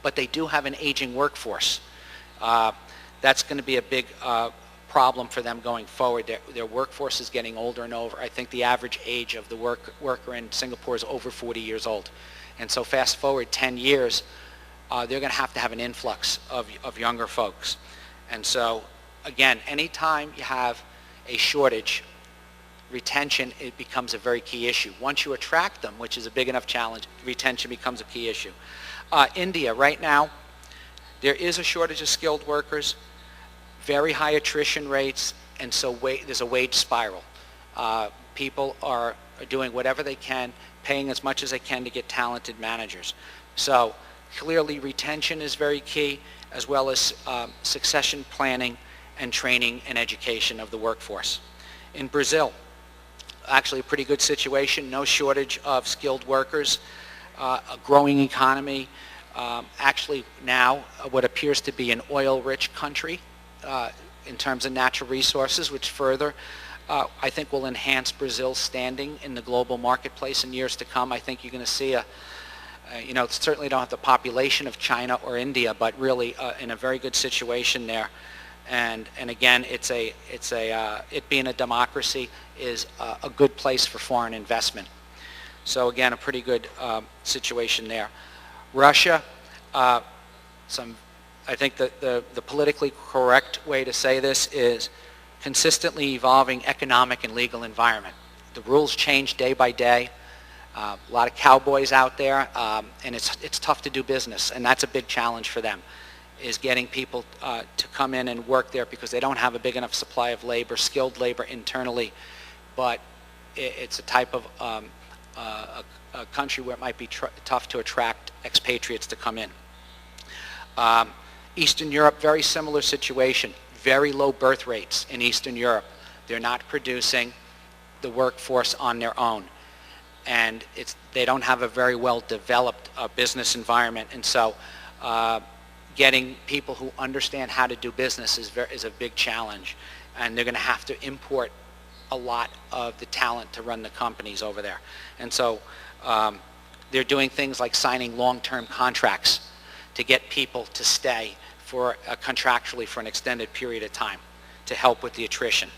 but they do have an aging workforce. That's going to be a big problem for them going forward. Their workforce is getting older and older. I think the average age of the worker in Singapore is over 40 years old. And so fast forward 10 years, they're going to have an influx of younger folks. And so, again, anytime you have a shortage, retention, it becomes a very key issue. Once you attract them, which is a big enough challenge, retention becomes a key issue. India, right now, there is a shortage of skilled workers, very high attrition rates, and so there's a wage spiral. People are doing whatever they can, paying as much as they can to get talented managers. So clearly retention is very key, as well as succession planning and training and education of the workforce. In Brazil, actually a pretty good situation, no shortage of skilled workers, a growing economy, actually now what appears to be an oil-rich country in terms of natural resources, which further I think will enhance Brazil's standing in the global marketplace in years to come. I think you're going to see certainly don't have the population of China or India, but really in a very good situation there. And again, it being a democracy is a good place for foreign investment. So again, a pretty good situation there. Russia, I think the politically correct way to say this is consistently evolving economic and legal environment. The rules change day by day. A lot of cowboys out there, and it's tough to do business, and that's a big challenge for them, is getting people to come in and work there because they don't have a big enough supply of labor, skilled labor internally, but it's a type of a country where it might be tough to attract expatriates to come in. Eastern Europe, very similar situation. Very low birth rates in Eastern Europe. They're not producing the workforce on their own. And they don't have a very well developed business environment. And so getting people who understand how to do business is a big challenge. And they're going to have to import a lot of the talent to run the companies over there. And so they're doing things like signing long-term contracts to get people to stay contractually for an extended period of time to help with the attrition.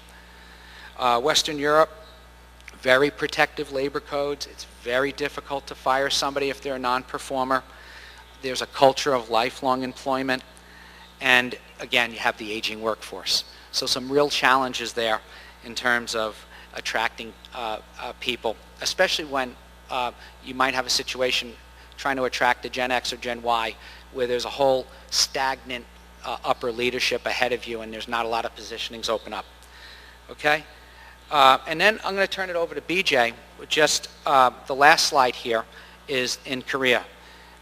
Western Europe, very protective labor codes. It's very difficult to fire somebody if they're a non-performer. There's a culture of lifelong employment. And again, you have the aging workforce. So some real challenges there in terms of attracting people, especially when you might have a situation trying to attract a Gen X or Gen Y where there's a whole stagnant upper leadership ahead of you and there's not a lot of positionings open up. Okay? And then I'm going to turn it over to BJ. Just the last slide here is in Korea,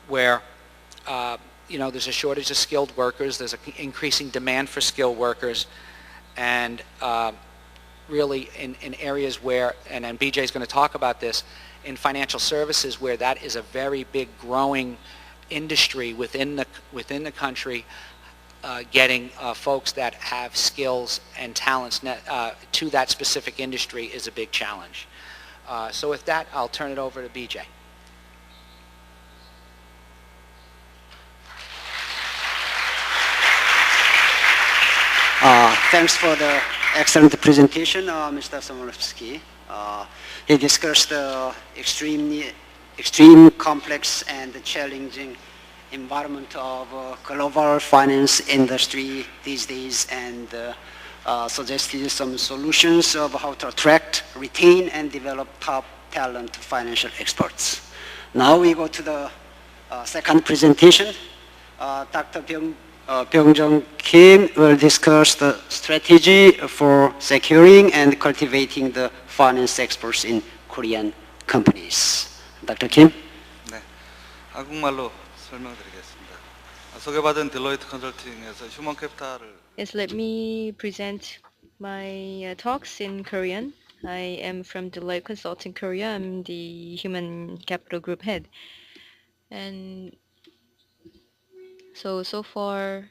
where there's a shortage of skilled workers, there's an increasing demand for skilled workers, and really in areas where, and then BJ is going to talk about this, in financial services where that is a very big growing industry within the country, getting folks that have skills and talents to that specific industry is a big challenge. So with that, I'll turn it over to BJ. Thanks for the excellent presentation, Mr. Somolowski. He discussed the extreme complex and challenging environment of global finance industry these days, and suggested some solutions of how to attract, retain, and develop top talent financial experts. Now we go to the second presentation. Dr. Byung-Jung Kim will discuss the strategy for securing and cultivating the finance experts in Korean companies. Dr. Kim? 한국말로 설명드리겠습니다. 소개받은 딜로이트 컨설팅에서 휴먼 캐피탈을 Yes, let me present my talks in Korean. I am from Deloitte Consulting Korea. I'm the Human Capital Group head. And so far,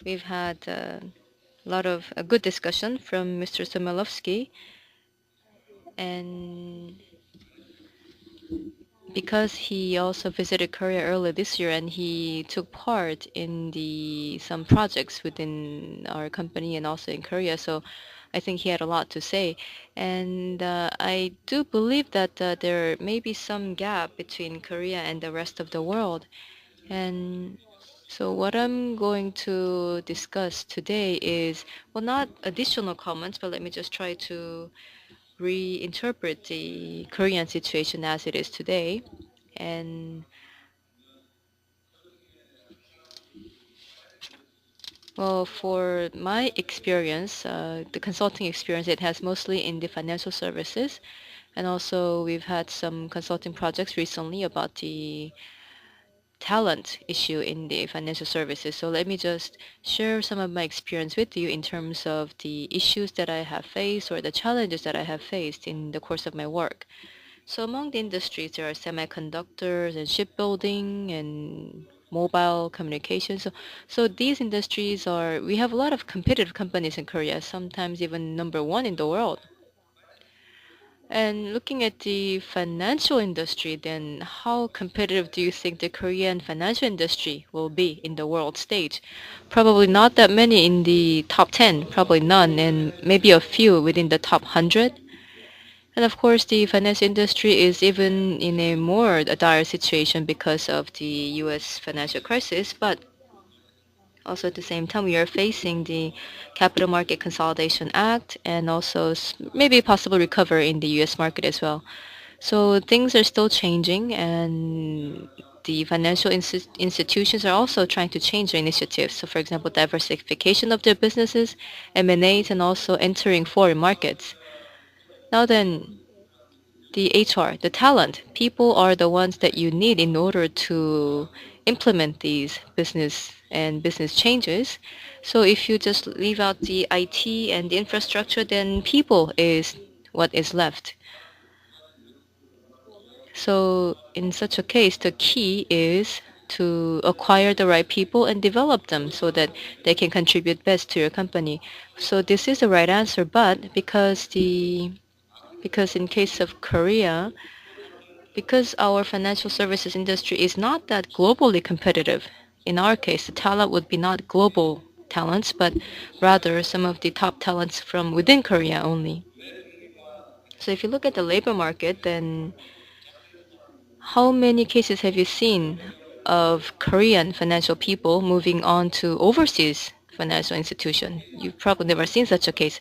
we've had a lot of a good discussion from Mr. Somelovsky. And because he also visited Korea earlier this year and he took part in some projects within our company and also in Korea, so I think he had a lot to say. And I do believe that there may be some gap between Korea and the rest of the world. And so what I'm going to discuss today is, well, not additional comments, but let me just try to reinterpret the Korean situation as it is today. And well, for my experience, the consulting experience, it has mostly in the financial services. And also we've had some consulting projects recently about the talent issue in the financial services. So let me just share some of my experience with you in terms of the issues that I have faced or the challenges that I have faced in the course of my work. So among the industries, there are semiconductors and shipbuilding and mobile communications. So these industries we have a lot of competitive companies in Korea, sometimes even number one in the world. And looking at the financial industry, then how competitive do you think the Korean financial industry will be in the world stage? Probably not that many in the top 10, probably none, and maybe a few within the top 100. And of course, the finance industry is even in a more dire situation because of the U.S. financial crisis, but also at the same time, we are facing the Capital Market Consolidation Act and also maybe possible recovery in the U.S. market as well. So things are still changing, and the financial institutions are also trying to change their initiatives. So for example, diversification of their businesses, M&As, and also entering foreign markets. Now then, the HR, the talent, people are the ones that you need in order to implement these business changes. So if you just leave out the IT and the infrastructure, then people is what is left. So in such a case, the key is to acquire the right people and develop them so that they can contribute best to your company. So this is the right answer, but because in case of Korea, because our financial services industry is not that globally competitive, in our case, the talent would be not global talents, but rather some of the top talents from within Korea only. So if you look at the labor market, then how many cases have you seen of Korean financial people moving on to overseas financial institution? You've probably never seen such a case.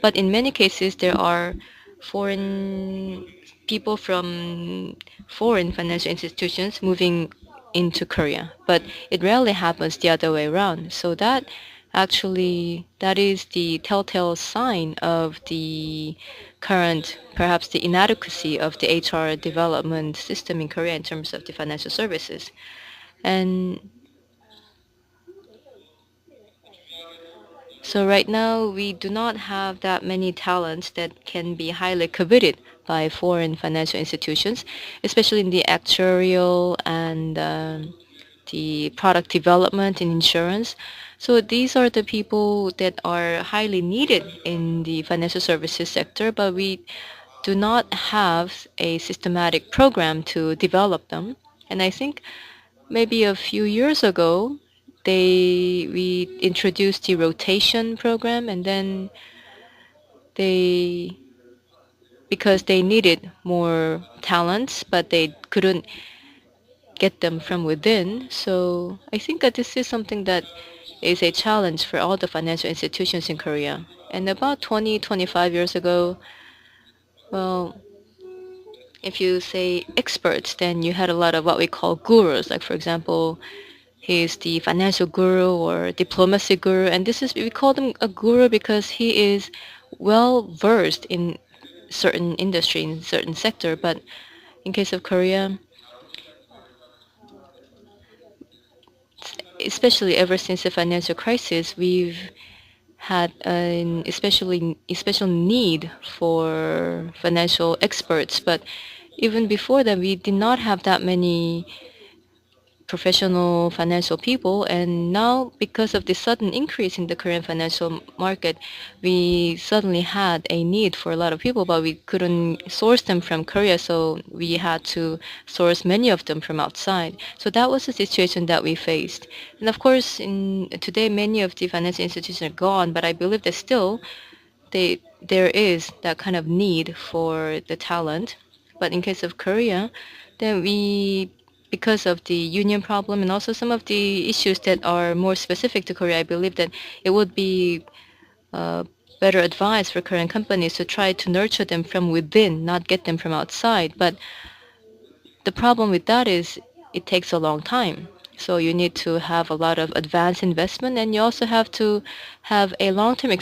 But in many cases, there are foreign people from foreign financial institutions moving into Korea. But it rarely happens the other way around. So that is the telltale sign of the current, perhaps the inadequacy of the HR development system in Korea in terms of the financial services. And so right now, we do not have that many talents that can be highly coveted by foreign financial institutions, especially in the actuarial and the product development in insurance. So these are the people that are highly needed in the financial services sector, but we do not have a systematic program to develop them. And I think maybe a few years ago, we introduced the rotation program, and then they because they needed more talents, but they couldn't get them from within. So I think that this is something that is a challenge for all the financial institutions in Korea. And about 20, 25 years ago, well, if you say experts, then you had a lot of what we call gurus. Like for example, he's the financial guru or diplomacy guru, and this is we call him a guru because he is well versed in certain industry, in certain sector. But in case of Korea, especially ever since the financial crisis, we've had an special need for financial experts. But even before that, we did not have that many professional financial people, and now because of the sudden increase in the Korean financial market, we suddenly had a need for a lot of people, but we couldn't source them from Korea, so we had to source many of them from outside. So that was the situation that we faced. And of course, in today, many of the financial institutions are gone, but I believe that still there is that kind of need for the talent. But in case of Korea, then because of the union problem and also some of the issues that are more specific to Korea, I believe that it would be uh, better advice for Korean companies to try to nurture them from within, not get them from outside. But the problem with that is it takes a long time. So you need to have a lot of advanced investment, and you also have to have a long-term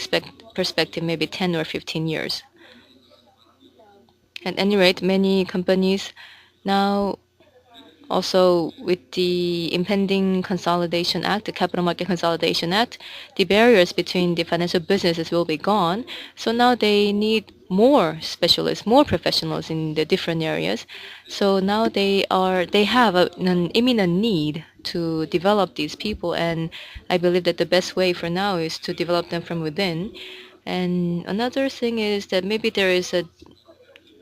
perspective, maybe 10 or 15 years. At any rate, many companies now, also with the impending Consolidation Act, the Capital Market Consolidation Act, the barriers between the financial businesses will be gone. So now they need more specialists, more professionals in the different areas. So now they have an imminent need to develop these people, and I believe that the best way for now is to develop them from within. And another thing is that maybe there is a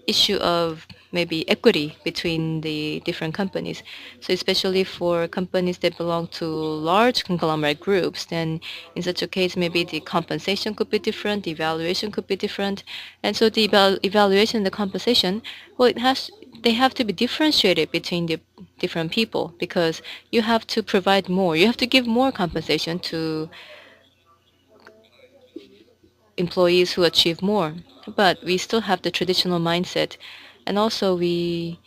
issue of maybe equity between the different companies. So especially for companies that belong to large conglomerate groups, then in such a case, maybe the compensation could be different, the evaluation could be different. And so the evaluation and the compensation, well, they have to be differentiated between the different people, because you have to provide more. You have to give more compensation to employees who achieve more. But we still have the traditional mindset, and also we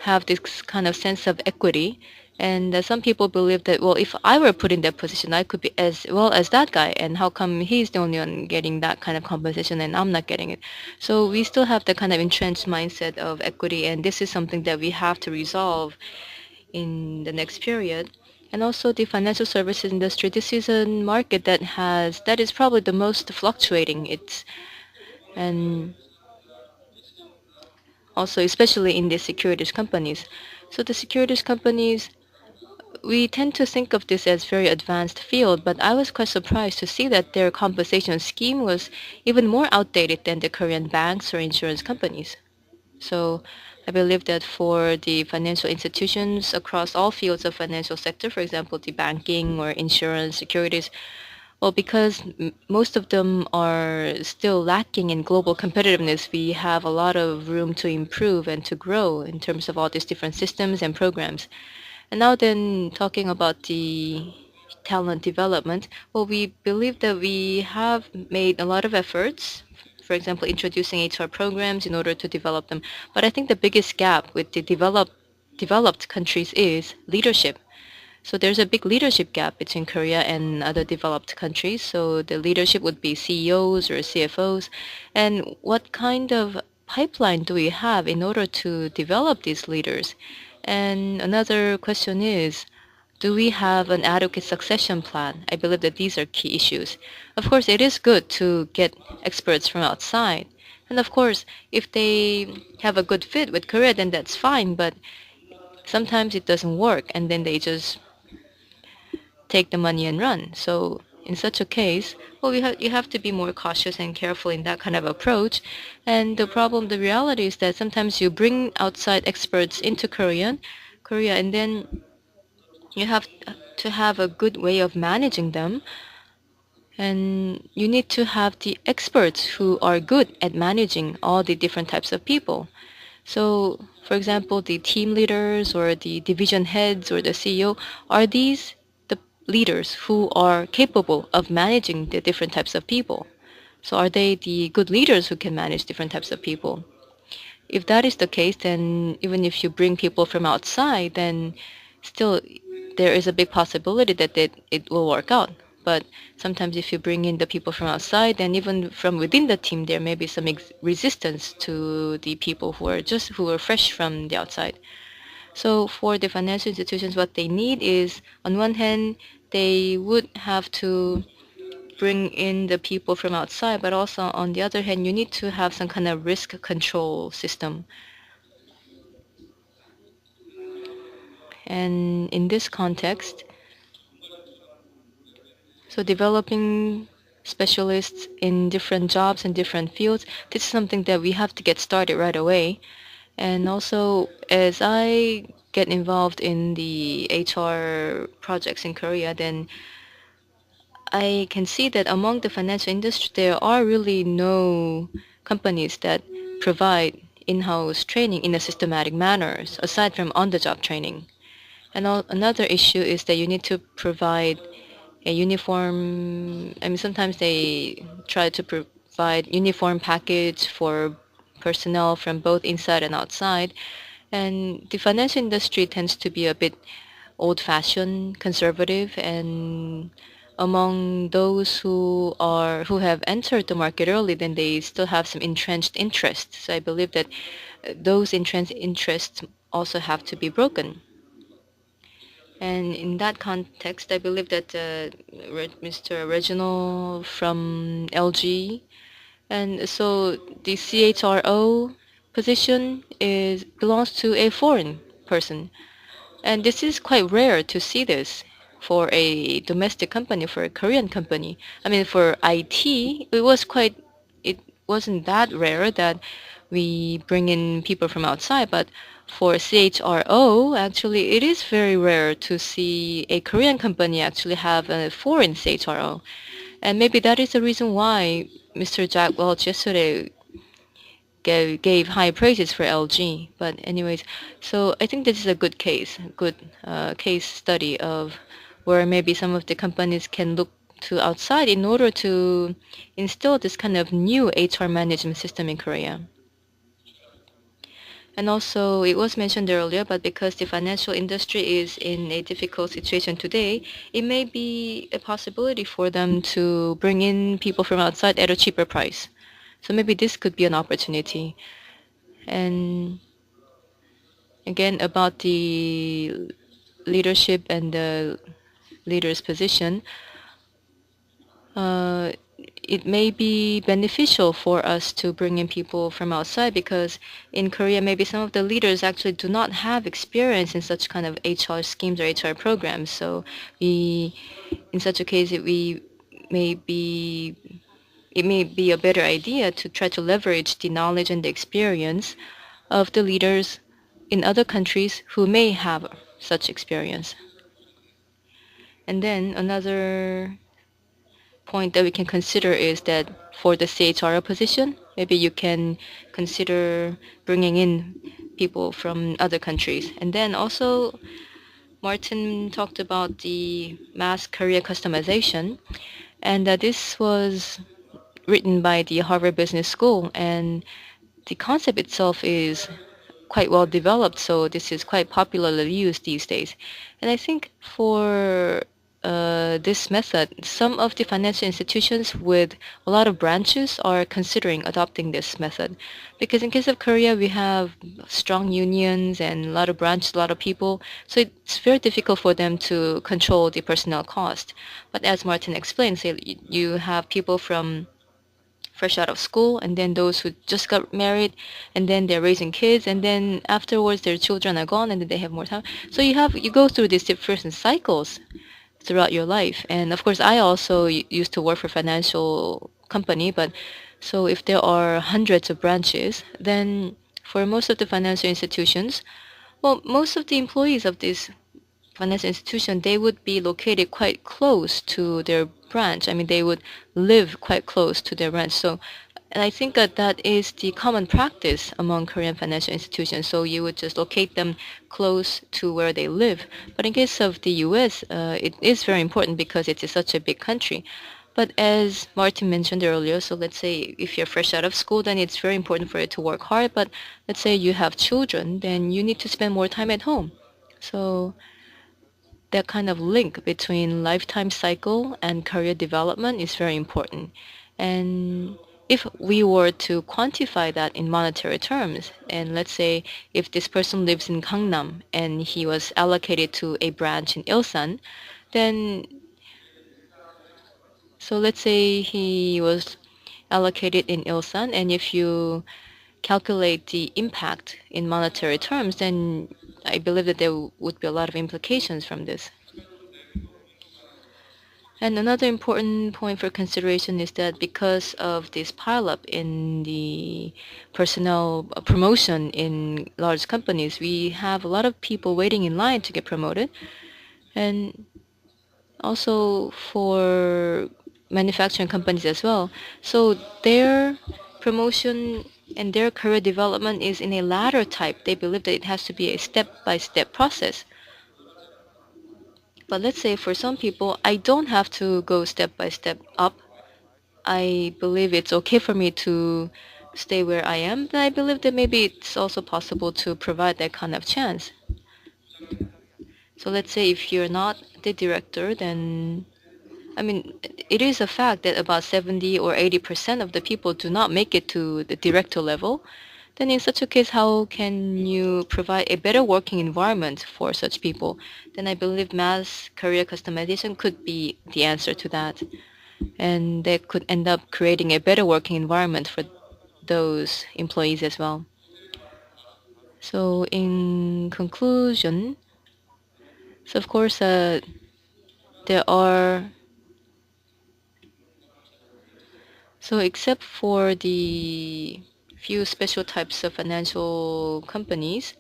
have this kind of sense of equity. And some people believe that, well, if I were put in that position, I could be as well as that guy. And how come he's the only one getting that kind of compensation and I'm not getting it? So we still have the kind of entrenched mindset of equity, and this is something that we have to resolve in the next period. And also the financial services industry, this is a market that is probably the most fluctuating. And also especially in the securities companies. So the securities companies, we tend to think of this as very advanced field, but I was quite surprised to see that their compensation scheme was even more outdated than the Korean banks or insurance companies. So I believe that for the financial institutions across all fields of financial sector, for example, the banking or insurance, securities, well, because most of them are still lacking in global competitiveness, we have a lot of room to improve and to grow in terms of all these different systems and programs. And now then, talking about the talent development, well, we believe that we have made a lot of efforts, for example, introducing HR programs in order to develop them. But I think the biggest gap with the developed countries is leadership. So there's a big leadership gap between Korea and other developed countries. So the leadership would be CEOs or CFOs. And what kind of pipeline do we have in order to develop these leaders? And another question is, do we have an adequate succession plan? I believe that these are key issues. Of course, it is good to get experts from outside. And of course, if they have a good fit with Korea, then that's fine. But sometimes it doesn't work, and then they just take the money and run. So in such a case, well, you have to be more cautious and careful in that kind of approach. And the reality is that sometimes you bring outside experts into Korea, and then you have to have a good way of managing them. And you need to have the experts who are good at managing all the different types of people. So, for example, the team leaders or the division heads or the CEO, are these the leaders who are capable of managing the different types of people? So are they the good leaders who can manage different types of people? If that is the case, then even if you bring people from outside, then still there is a big possibility that it will work out. But sometimes if you bring in the people from outside, then even from within the team, there may be some resistance to the people who are fresh from the outside. So for the financial institutions, what they need is, on one hand, they would have to bring in the people from outside, but also on the other hand, you need to have some kind of risk control system. And in this context, so developing specialists in different jobs and different fields, this is something that we have to get started right away. And also, as I get involved in the HR projects in Korea, then I can see that among the financial industry, there are really no companies that provide in-house training in a systematic manner, aside from on-the-job training. And another issue is that you need to provide a uniform. I mean, sometimes they try to provide uniform package for personnel from both inside and outside. And the financial industry tends to be a bit old-fashioned, conservative, and among those who have entered the market early, then they still have some entrenched interests. So I believe that those entrenched interests also have to be broken. And in that context, I believe that Mr. Reginald from LG, and so the CHRO position is belongs to a foreign person. And this is quite rare to see this for a domestic company, for a Korean company. I mean, for IT, it wasn't that rare that we bring in people from outside, but for CHRO, actually, it is very rare to see a Korean company actually have a foreign CHRO. And maybe that is the reason why Mr. Jack Welch yesterday gave high praises for LG. But anyways, so I think this is a good case, good case study of where maybe some of the companies can look to outside in order to instill this kind of new HR management system in Korea. And also, it was mentioned earlier, but because the financial industry is in a difficult situation today, it may be a possibility for them to bring in people from outside at a cheaper price. So maybe this could be an opportunity. And again, about the leadership and the leader's position, uh, it may be beneficial for us to bring in people from outside because in Korea, maybe some of the leaders actually do not have experience in such kind of HR schemes or HR programs. So in such a case, it may be a better idea to try to leverage the knowledge and the experience of the leaders in other countries who may have such experience. And then another point that we can consider is that for the CHRO position, maybe you can consider bringing in people from other countries. And then also, Martin talked about the mass career customization, and this was written by the Harvard Business School, and the concept itself is quite well developed, so this is quite popularly used these days. And I think for this method, some of the financial institutions with a lot of branches are considering adopting this method. Because in case of Korea, we have strong unions and a lot of branches, a lot of people, so it's very difficult for them to control the personnel cost. But as Martin explained, say you have people from fresh out of school, and then those who just got married, and then they're raising kids, and then afterwards their children are gone, and then they have more time. So you go through these different cycles throughout your life. And of course, I also used to work for financial company, but so if there are hundreds of branches, then for most of the financial institutions, well, most of the employees of this financial institution, they would be located quite close to their branch. I mean, they would live quite close to their branch. So, and I think that that is the common practice among Korean financial institutions. So you would just locate them close to where they live. But in case of the U.S., it is very important because it is such a big country. But as Martin mentioned earlier, so let's say if you're fresh out of school, then it's very important for you to work hard. But let's say you have children, then you need to spend more time at home. So that kind of link between lifetime cycle and career development is very important. And if we were to quantify that in monetary terms, and let's say if this person lives in Gangnam and he was allocated to a branch in Ilsan, then so let's say he was allocated in Ilsan, and if you calculate the impact in monetary terms, then I believe that there would be a lot of implications from this. And another important point for consideration is that because of this pileup in the personnel promotion in large companies, we have a lot of people waiting in line to get promoted. And also for manufacturing companies as well. So their promotion and their career development is in a ladder type. They believe that it has to be a step-by-step process. But let's say for some people, I don't have to go step by step up. I believe it's okay for me to stay where I am. Then I believe that maybe it's also possible to provide that kind of chance. So let's say if you're not the director, then I mean, it is a fact that about 70 or 80% of the people do not make it to the director level. Then in such a case, how can you provide a better working environment for such people? Then I believe mass career customization could be the answer to that. And they could end up creating a better working environment for those employees as well. So in conclusion, so of course, there are so except for the few special types of financial companies,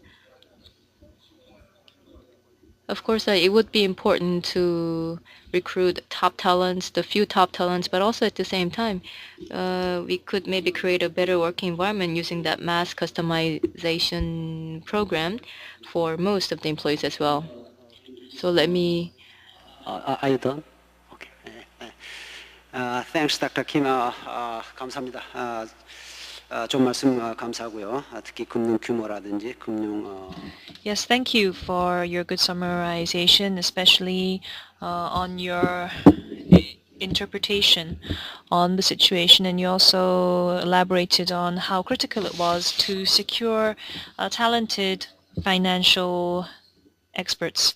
of course, it would be important to recruit top talents, the few top talents, but also at the same time, we could maybe create a better working environment using that mass customization program for most of the employees as well. So let me Are you done? Okay. Thanks, Dr. Kim. 감사합니다. 좋은 말씀 감사하고요. 특히 금융 규모라든지 금융 Yes, thank you for your good summarization, especially on your interpretation on the situation, and you also elaborated on how critical it was to secure talented financial experts.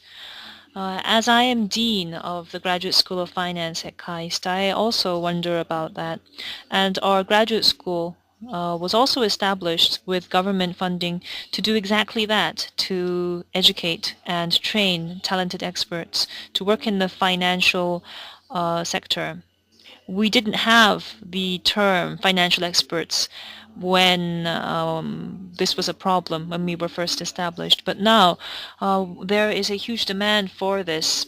As I am Dean of the Graduate School of Finance at KAIST, I also wonder about that. And our graduate school was also established with government funding to do exactly that, to educate and train talented experts to work in the financial sector. We didn't have the term financial experts when this was a problem when we were first established. But now there is a huge demand for this.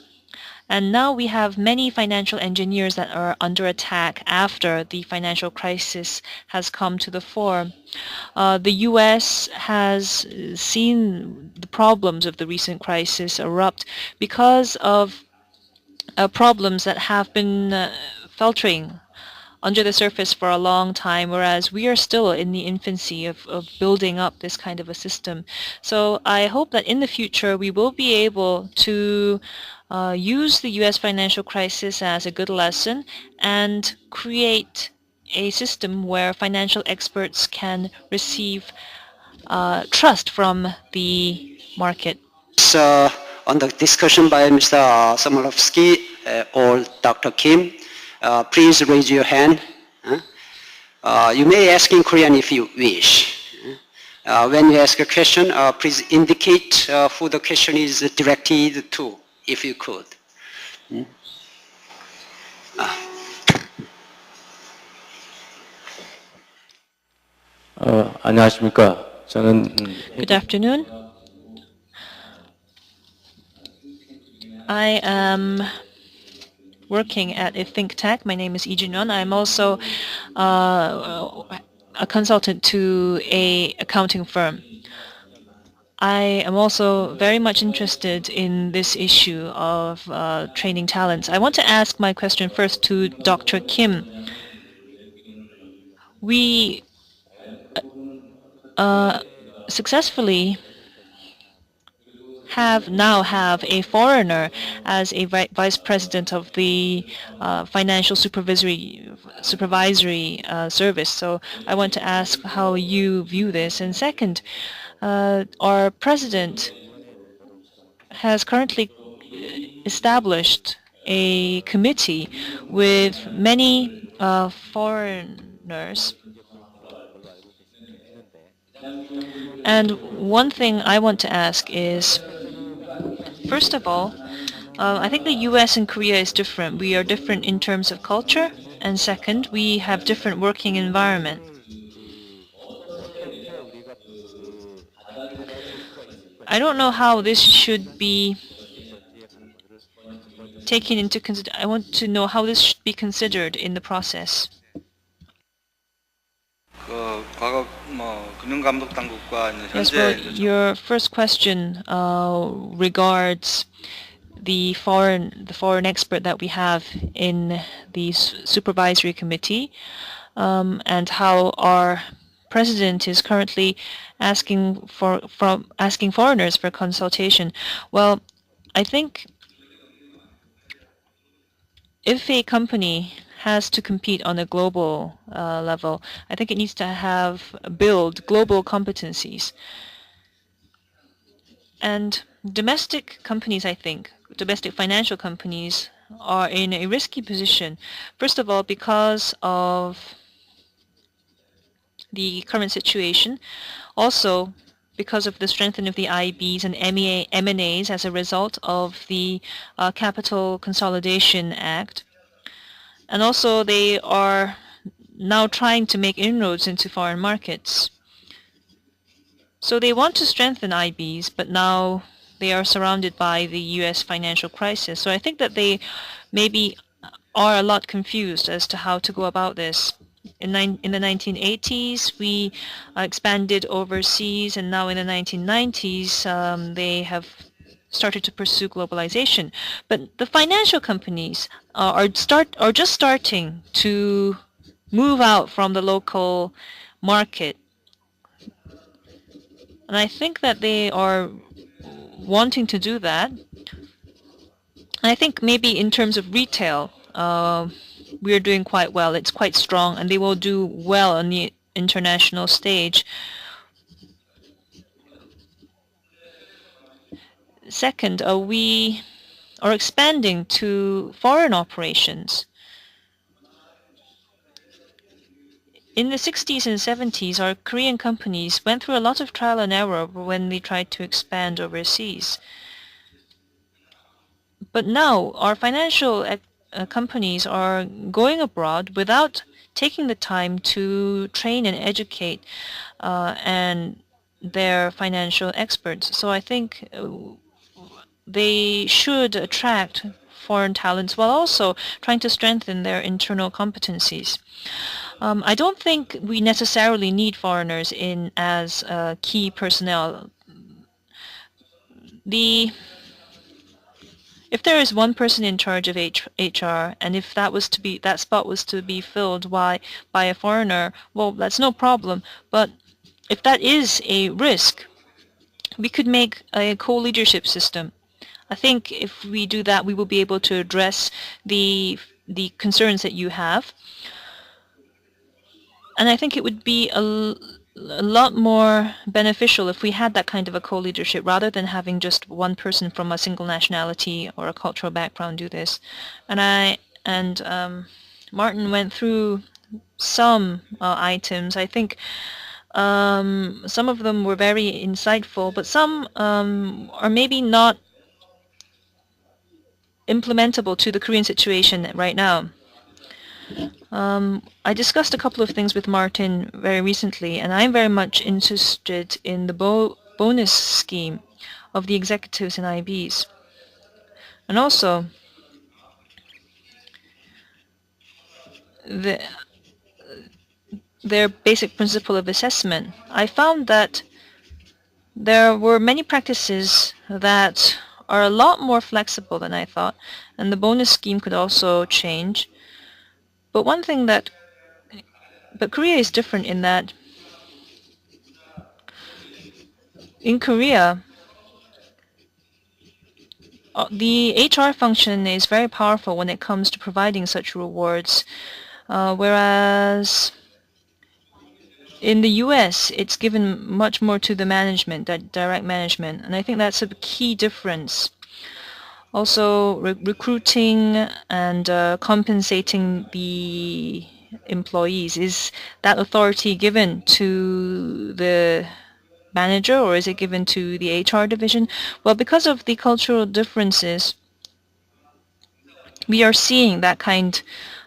And now we have many financial engineers that are under attack after the financial crisis has come to the fore. The U.S. has seen the problems of the recent crisis erupt because of problems that have been filtering under the surface for a long time, whereas we are still in the infancy of building up this kind of a system. So I hope that in the future we will be able to use the U.S. financial crisis as a good lesson and create a system where financial experts can receive trust from the market. So, on the discussion by Mr. Somolovsky or Dr. Kim, please raise your hand. You may ask in Korean if you wish. When you ask a question, please indicate who the question is directed to, if you could. 안녕하십니까. 저는 Good afternoon. I am working at a think tank. My name is Lee Jun-yeon. I'm also a consultant to a accounting firm. I am also very much interested in this issue of training talents. I want to ask my question first to Dr. Kim. We successfully have a foreigner as a vice president of the financial supervisory service. So I want to ask how you view this. And second, our president has currently established a committee with many foreigners. And one thing I want to ask is, first of all, I think the US and Korea is different. We are different in terms of culture. And second, we have different working environment. I don't know how this should be taken into consideration. I want to know how this should be considered in the process. 그 과거 뭐 금융감독 당국과 이제 Yes, 현재 well, 이제 your first question regards the foreign expert that we have in the supervisory committee, and how our president is currently asking foreigners for consultation. Well, I think if a company has to compete on a global level, I think it needs to build global competencies. And domestic companies, I think, domestic financial companies are in a risky position. First of all, because of the current situation. Also, because of the strengthening of the IBs and M&As as a result of the Capital Consolidation Act. And also, they are now trying to make inroads into foreign markets. So they want to strengthen IBs, but now they are surrounded by the US financial crisis. So I think that they maybe are a lot confused as to how to go about this. In the 1980s, we expanded overseas, and now in the 1990s, they have started to pursue globalization. But the financial companies are just starting to move out from the local market. And I think that they are wanting to do that. And I think maybe in terms of retail, we are doing quite well. It's quite strong, and they will do well on the international stage. Second, we are expanding to foreign operations. In the 60s and 70s, our Korean companies went through a lot of trial and error when they tried to expand overseas. But now, our financial companies are going abroad without taking the time to train and educate and their financial experts. So I think they should attract foreign talents while also trying to strengthen their internal competencies. I don't think we necessarily need foreigners in as key personnel. If there is one person in charge of HR, and if that spot was to be filled by a foreigner, well, that's no problem. But if that is a risk, we could make a co-leadership system. I think if we do that, we will be able to address the concerns that you have. And I think it would be a lot more beneficial if we had that kind of a co-leadership rather than having just one person from a single nationality or a cultural background do this. And Martin went through some items. I think some of them were very insightful, but some are maybe not implementable to the Korean situation right now. I discussed a couple of things with Martin very recently, and I'm very much interested in the bonus scheme of the executives and IBs. And also, their basic principle of assessment. I found that there were many practices that are a lot more flexible than I thought, and the bonus scheme could also change. But Korea is different in that in Korea, the HR function is very powerful when it comes to providing such rewards, whereas in the US, it's given much more to the management, that direct management, and I think that's a key difference. Also, recruiting and compensating the employees, is that authority given to the manager or is it given to the HR division? Well, because of the cultural differences, we are seeing that kind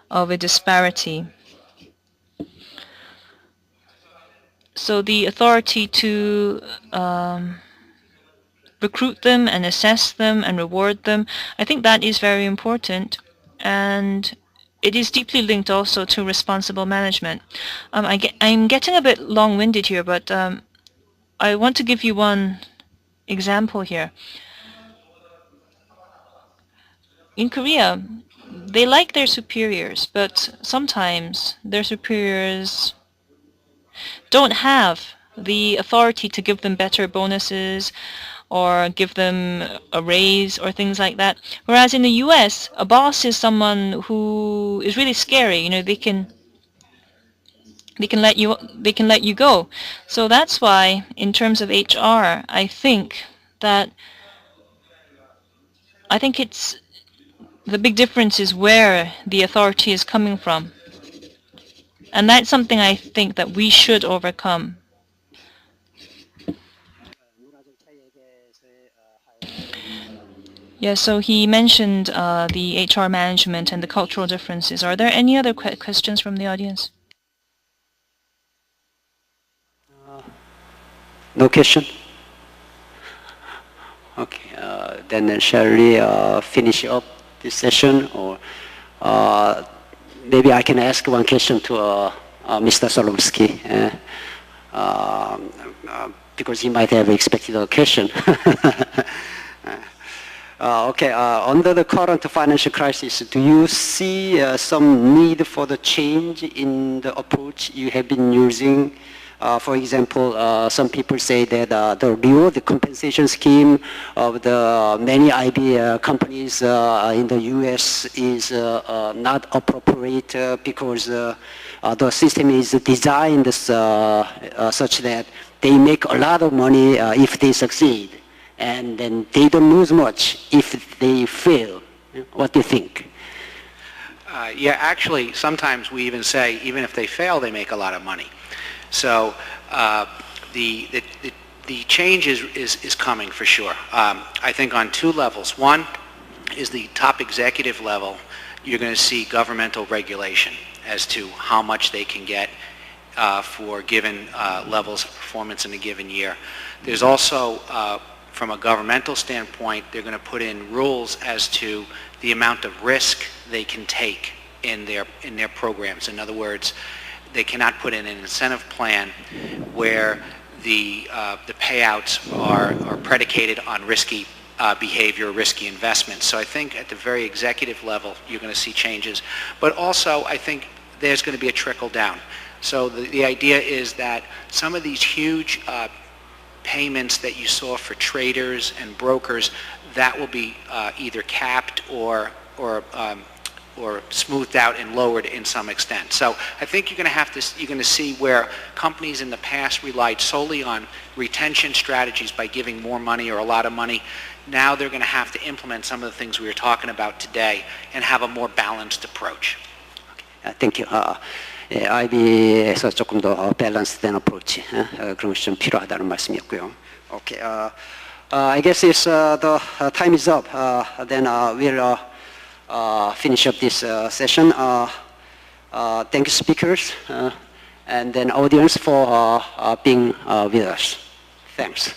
of a disparity. So the authority to recruit them and assess them and reward them, I think that is very important, and it is deeply linked also to responsible management. I'm getting a bit long-winded here, but I want to give you one example here. In Korea, they like their superiors, but sometimes their superiors don't have the authority to give them better bonuses or give them a raise or things like that. Whereas in the US, a boss is someone who is really scary. You know, they can let you go. So that's why, in terms of HR, I think it's the big difference is where the authority is coming from. And that's something I think that we should overcome. Yeah, so he mentioned the HR management and the cultural differences. Are there any other questions from the audience? No question? Okay, then shall we finish up this session, or maybe I can ask one question to Mr. Solomsky, because he might have expected a question. Okay, under the current financial crisis, do you see some need for the change in the approach you have been using? For example, some people say that the reward compensation scheme of the many IB companies in the US is not appropriate because the system is designed such that they make a lot of money if they succeed, and then they don't lose much if they fail. What do you think? Yeah, actually, sometimes we even say, even if they fail, they make a lot of money. So the change is coming for sure. I think on two levels. One is the top executive level. You're going to see governmental regulation as to how much they can get for given levels of performance in a given year. There's also, from a governmental standpoint, they're going to put in rules as to the amount of risk they can take in their programs. In other words, they cannot put in an incentive plan where the payouts are predicated on risky behavior, risky investments. So I think at the very executive level, you're going to see changes. But also, I think there's going to be a trickle down. So the idea is that some of these huge payments that you saw for traders and brokers, that will be either capped or smoothed out and lowered in some extent. So I think you're going to see where companies in the past relied solely on retention strategies by giving more money or a lot of money. Now they're going to have to implement some of the things we were talking about today and have a more balanced approach. Okay. Thank you. IB에서 조금 더 밸런스된 어프로치 그런 것이 좀 필요하다는 말씀이었고요. Okay. I guess it's the time is up. Then we'll finish up this session. Thank you, speakers, and then audience for being with us. Thanks.